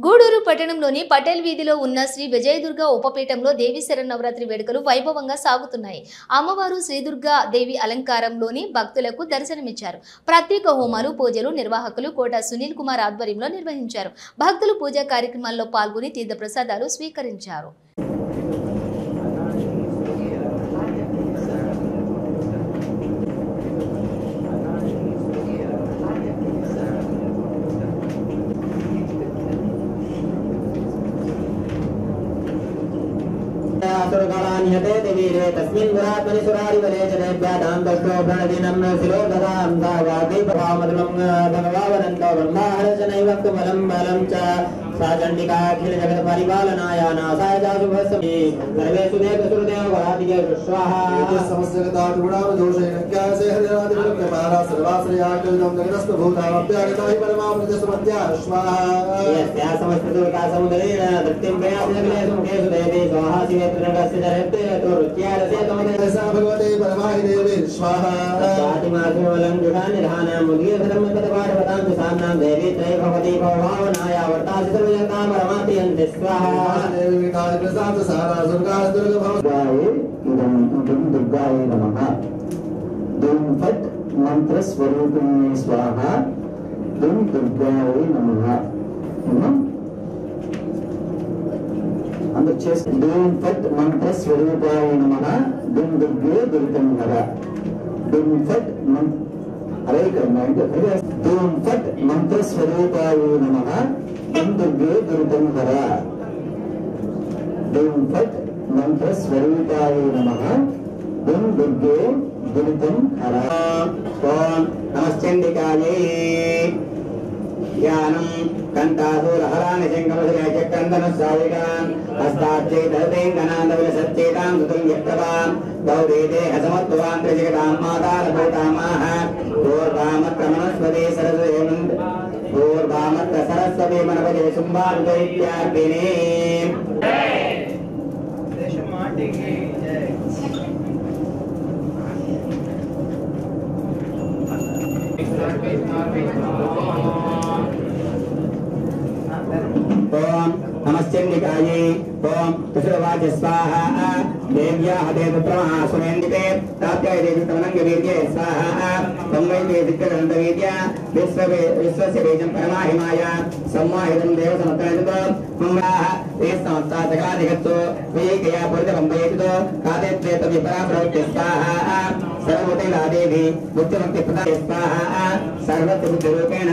గూడూరు పట్టణంలోని పటేల్ వీధిలో ఉన్న శ్రీ విజయదుర్గ ఉపపీఠంలో దేవి శరన్నవరాత్రి వేడుకలు వైభవంగా సాగుతున్నాయి. అమ్మవారు శ్రీదుర్గా దేవి అలంకారంలోని భక్తులకు దర్శనమిచ్చారు. ప్రత్యేక హోమాలు, పూజలు నిర్వాహకులు కోట సునీల్ కుమార్ ఆధ్వర్యంలో నిర్వహించారు. భక్తులు పూజా కార్యక్రమాల్లో పాల్గొని తీర్థ ప్రసాదాలు స్వీకరించారు. सुरगणान्यते दिवीरे तस्मिन् गुरात्मनि सुरारिवरे जनेभ्यादां दष्टो प्रणदिनं शिरोददां दावाति प्रभामधुलं भगवावदन्तो ब्रह्माहरजनैव कमलं बलं च सा चण्डिकाखिल जगत् परिपालनाय नासाय जासुभस्मी सर्वेषु देवसुरदेव वरादिगे स्वाहा समस्त जगदादिगुणां दोषैनक्यासे हरिरादिविलक्ष्य महाराज सर्वाश्रयाकृतं जगदस्तभूतामप्यागताहि परमामृतसमत्या स्वाहा यस्या समस्तदुर्गा समुदरेण दृष्टिं प्रयासजगलेषु मुखेषु देवी स्वाहा शिवे त्रिनगस्य जरेत्ते तुरुच्यारसे तमदेसा भगवते परमाहि देवी स्वाहा स्वातिमासुवलं जुषानिधानां मुदीयधर्म पदपाठपदां साम्नां देवी त्रय भवति भवभावनाया वर्तासि सर्वजगतां रमाति अन्ते स्वाहा देवी कालिप्रसाद सारा दुर्गा दुर्गा भवगाये इदं दुर्गाय नमः दुं फट् मंत्र स्वरूपिणी स्वाहा दुं दुर्गाय नमः अंदर चेस्ट दुं फट् मंत्र स्वरूपाय नमः दुं दुर्गे दुर्गंधर दुं फट् अरे करना है दुं फट् मंत्र स्वरूपाय नमः दुं दुर्गे दुर्गंधर दुं फट् मंत्र स्वरूपाय नमः दुं दुर्गे दुर्गंधर ओम नमश्चंडिकायै ध्यानं कंतासूरहरानि शंखमधुरे चक्रन्दनस्राविकान् हस्ताच्चैततेङ्गनान्दविलसच्चेतां सुतुल्यप्रभां गौरीते हसमत्वां त्रिजगतां मातारभूतामाह पूर्वामक्रमणस्पदे सरस्वती मनपदे शुम्भार्दयित्यार्पिणे ओम नमश्चंडिकायै ओम तुषुरवाच स्वाहा देव्याः देवप्रमः सुमेन्दिते तात्याय देवितमनङ्गवीर्ये स्वाहा तन्वै देवित्यनन्दवीर्या विश्वस्य बीजं परमाहिमाय सम्माहितं देवसमत्रयतो मंगाः ते संस्थातकाधिगतो वेकया पुरितबम्बयेतो कादेत्रेत विपराप्रवृत्ति स्वाहा सर्वोतिला देवी बुद्धिमक्तिप्रदाय स्वाहा सर्वत्र बुद्धिरूपेण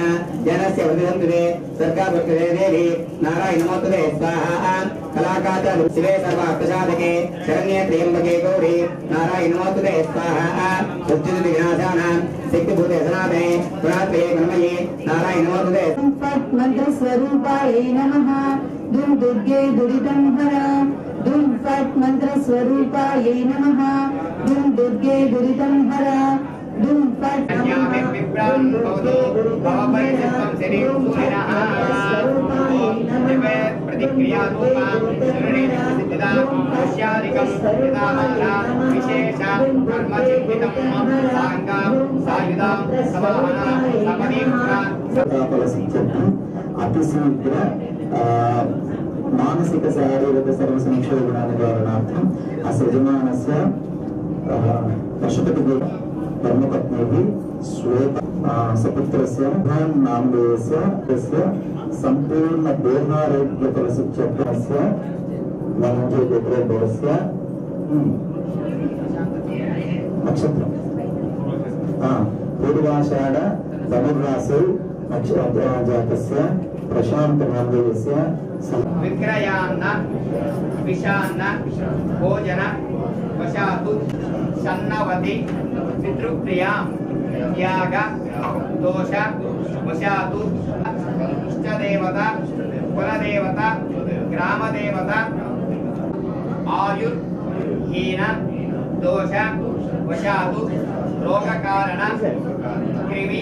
जनस्य वृद्धिदन्तुते सर्गावर्तते देवी नारायण नमोस्तुते स्वाहा कलाकाच शिवे सर्वार्थसाधके शरण्ये त्र्यम्बके गौरी नारायण नमोस्तुते स्वाहा बुद्धिविनाशानां शक्तिभूते सनातने गुणात्मये गुणमये नारायण नमोस्तुते मंत्र स्वरूपाय नमः दुं दुर्गे दुरितं हर दुं फट् मंत्र स्वरूपाय नमः दुं दुर्गे दुरितं हर दुं फट् అతి శీఘ్ర మానసిక శారీరక సర్వసంక్షోభనానివారణార్థం అసజమానస్య పశుపతి ధర్మపత్నేః శ్వేత సపుత్రస్య నామదేవస్య సంపూర్ణ దేహారోగ్య ఫలసిద్ధ్యర్థస్య వంజోగ్రహస్య నక్షత్రం పూర్వాషాఢ ధనుర్రాశౌ జాతస్య ప్రశాంత నామదేవస్య విక్రయాన్న విషాన్న భోజన వశాతు సన్నవతి పితృప్రియా త్యాగ దోష వశాతు ఇష్టదేవత కులదేవత గ్రామదేవత ఆయుర్హీన దోష వశాతు రోగకారణ క్రిమి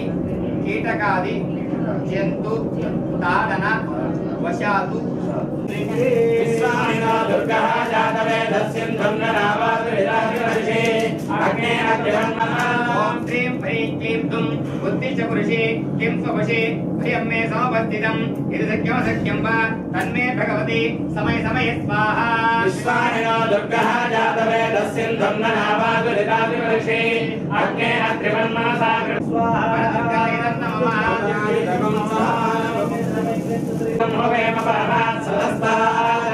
కీటకాది జంతు తాడన వశాతు విశ్వామినో దుర్గః జాతవేదస్యం ధన్వనావాదురిదాదివర్షే అగ్నే అగ్నివర్ణః ఓం శ్రీం హ్రీం క్లీం దుం బుద్ధిశ్చ పురుషే కిం స్వవశే భయం మే సమవర్తితం ఇది సఖ్యం సఖ్యం వా తన్మే భగవతి సమయ సమయ స్వాహా విశ్వామినో దుర్గః జాతవేదస్యం ధన్వనావాదురిదాదివర్షే అగ్నే అగ్నివర్ణః స్వాహా దుర్గాయ నమః భవేమ పరమాత్ సదస్తాత్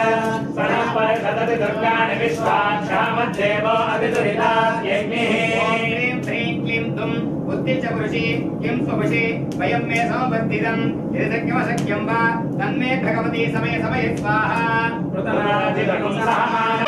ప్రణపరిషదతి దుర్గాణి విశ్వాక్షామద్దేవో అతిదురితాత్ యజ్ఞిః ఓం హ్రీం హ్రీం క్లీం దుం బుద్ధిశ్చ పురుషే కిం స్వవశే భయం మే సమవర్తితం ఇది సఖ్యం సఖ్యం వా తన్మే భగవతి సమయ సమయ స్వాహా కృతరాజితం సహమాన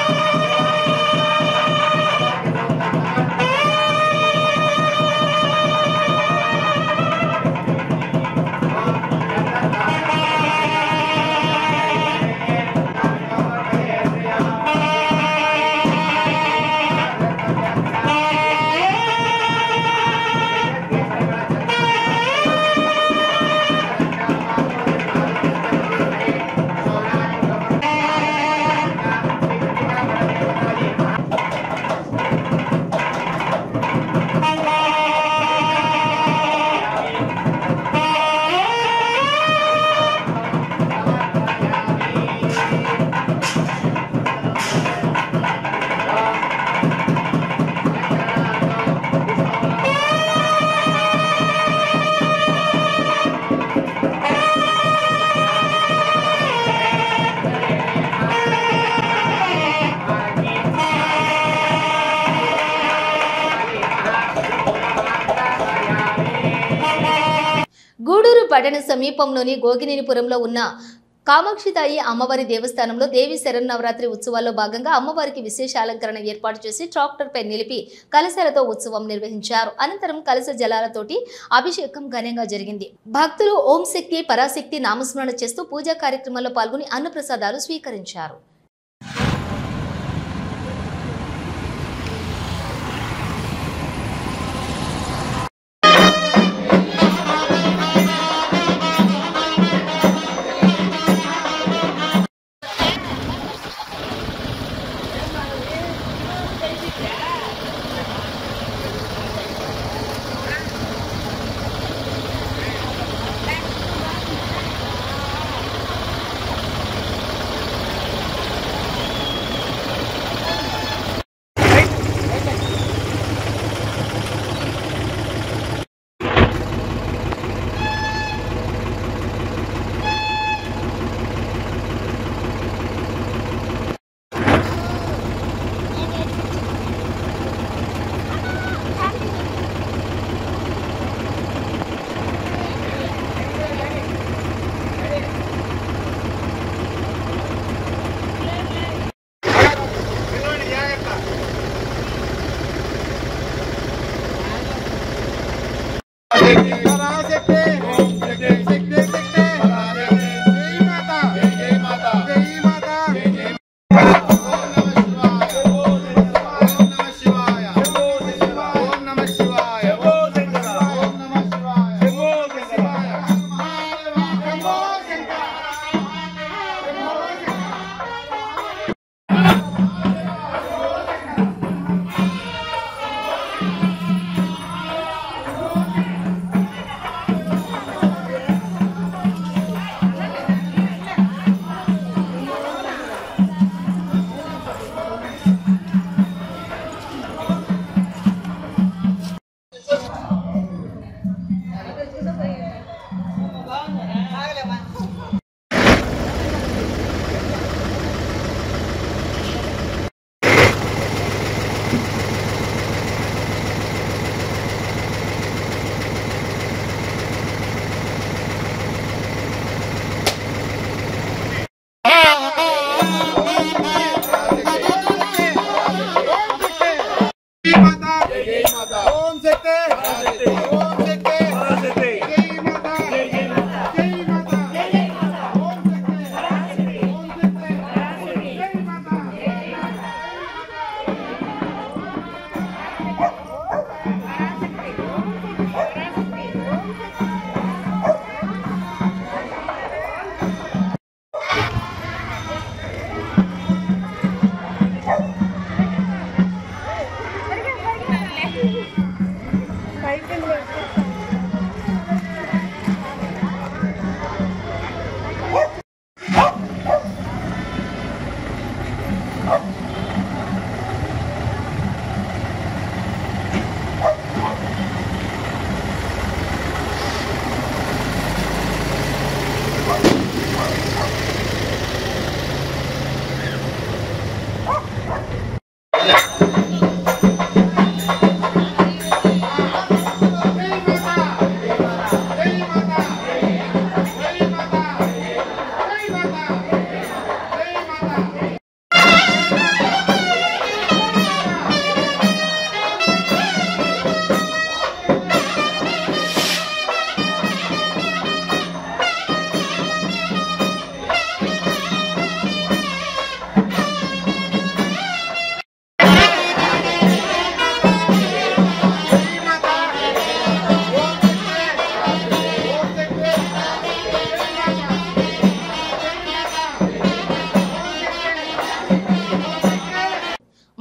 గూడూరు పట్టణ సమీపంలోని గోగినేనిపురంలో ఉన్న కామాక్షితాయి అమ్మవారి దేవస్థానంలో దేవి శరన్నవరాత్రి ఉత్సవాల్లో భాగంగా అమ్మవారికి విశేష అలంకరణ ఏర్పాటు చేసి ట్రాక్టర్పై నిలిపి కలశాలతో ఉత్సవం నిర్వహించారు. అనంతరం కలశ జలాలతోటి అభిషేకం ఘనంగా జరిగింది. భక్తులు ఓం శక్తి పరాశక్తి నామస్మరణ చేస్తూ పూజా కార్యక్రమాల్లో పాల్గొని అన్నప్రసాదాలు స్వీకరించారు.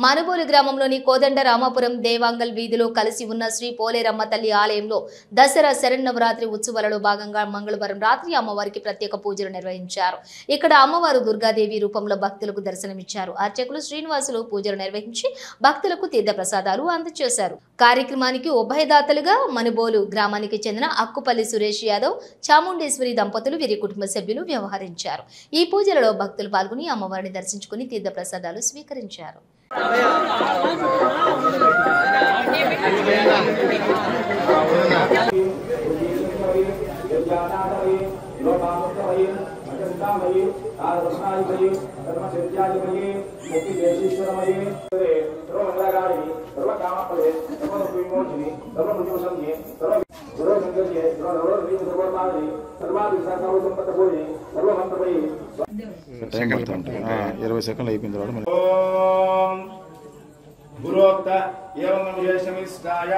మనుబోలు గ్రామంలోని కోదండ రామాపురం దేవాంగల్ వీధిలో కలిసి ఉన్న శ్రీ పోలేరమ్మ తల్లి ఆలయంలో దసరా శరన్నవరాత్రి ఉత్సవాలలో భాగంగా మంగళవారం రాత్రి అమ్మవారికి ప్రత్యేక పూజలు నిర్వహించారు. ఇక్కడ అమ్మవారు దుర్గాదేవి రూపంలో భక్తులకు దర్శనమిచ్చారు. అర్చకులు శ్రీనివాసులు పూజలు నిర్వహించి భక్తులకు తీర్థప్రసాదాలు అందజేశారు. కార్యక్రమానికి ఉభయదాతలుగా మనుబోలు గ్రామానికి చెందిన అక్కుపల్లి సురేష్ యాదవ్, చాముండేశ్వరి దంపతులు వీరి కుటుంబ సభ్యులు వ్యవహరించారు. ఈ పూజలలో భక్తులు పాల్గొని అమ్మవారిని దర్శించుకుని తీర్థప్రసాదాలు స్వీకరించారు. लोकामुत्तमयी ఆదర్శనాధిపతి ధర్మచర్యాధిపతి ముక్తి దేశీశ్వరమయే సర్వమంగళకారి సర్వకామఫలే సర్వవిమోచిని సర్వభుజోషంగే సర్వసంగర్యే సర్వోర్మాది సర్వాధిశాఖాలు సంపత్తపోయి సర్వమంత్రపై 20 సెకండ్లు అయిపోయిన తర్వాత మళ్ళీ ఓం గురోక్త ఏవం విశేషమిష్టాయ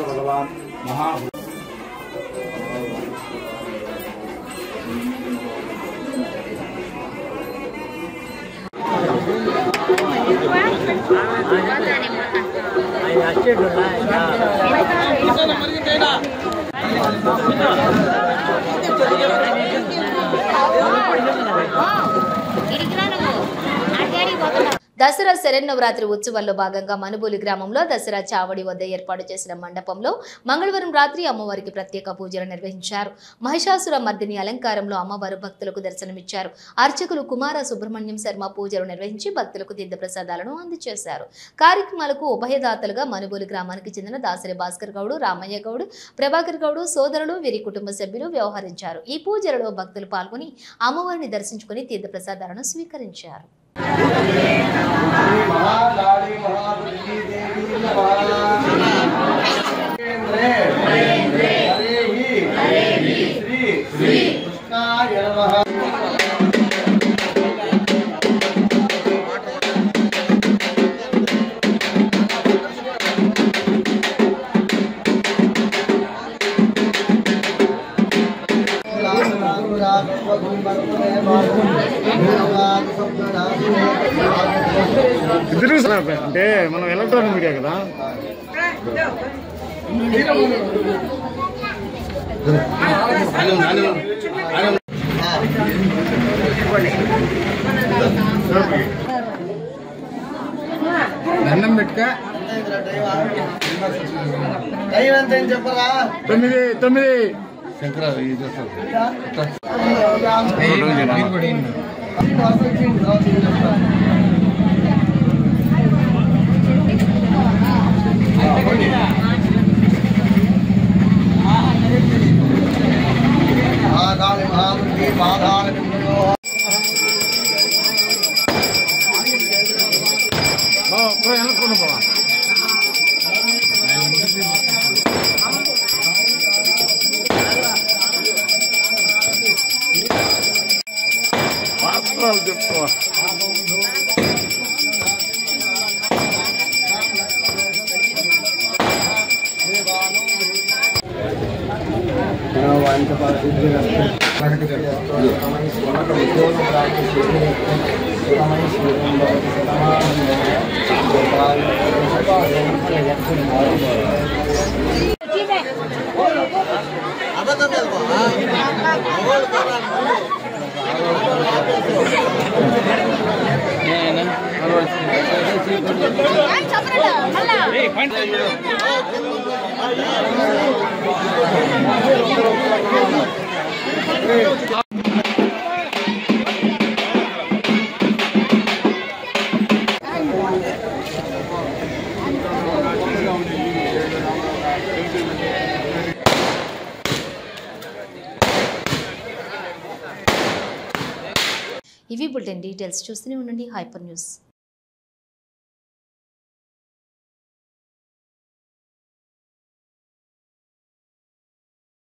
भगवान महा దసరా శరన్నవరాత్రి ఉత్సవాల్లో భాగంగా మనుబోలి గ్రామంలో దసరా చావడి వద్ద ఏర్పాటు చేసిన మండపంలో మంగళవారం రాత్రి అమ్మవారికి ప్రత్యేక పూజలు నిర్వహించారు. మహిషాసుర మర్దిని అలంకారంలో అమ్మవారు భక్తులకు దర్శనమిచ్చారు. అర్చకులు కుమార సుబ్రహ్మణ్యం శర్మ పూజలు నిర్వహించి భక్తులకు తీర్థప్రసాదాలను అందజేశారు. కార్యక్రమాలకు ఉభయదాతలుగా మనుబోలి గ్రామానికి చెందిన దాసరి భాస్కర్ గౌడ్, రామయ్య గౌడ్, ప్రభాకర్ గౌడ్ సోదరులు, వీరి కుటుంబ సభ్యులు వ్యవహరించారు. ఈ పూజలలో భక్తులు పాల్గొని అమ్మవారిని దర్శించుకుని తీర్థప్రసాదాలను స్వీకరించారు. అంటే మనం ఎలక్ట్రానిక్ మీడియా కదా దండం పెట్టుక చెప్పరా 9 శంకరా ఇవి బులెటిన్ డీటెయిల్స్ చూస్తూనే ఉండండి హైపర్ న్యూస్.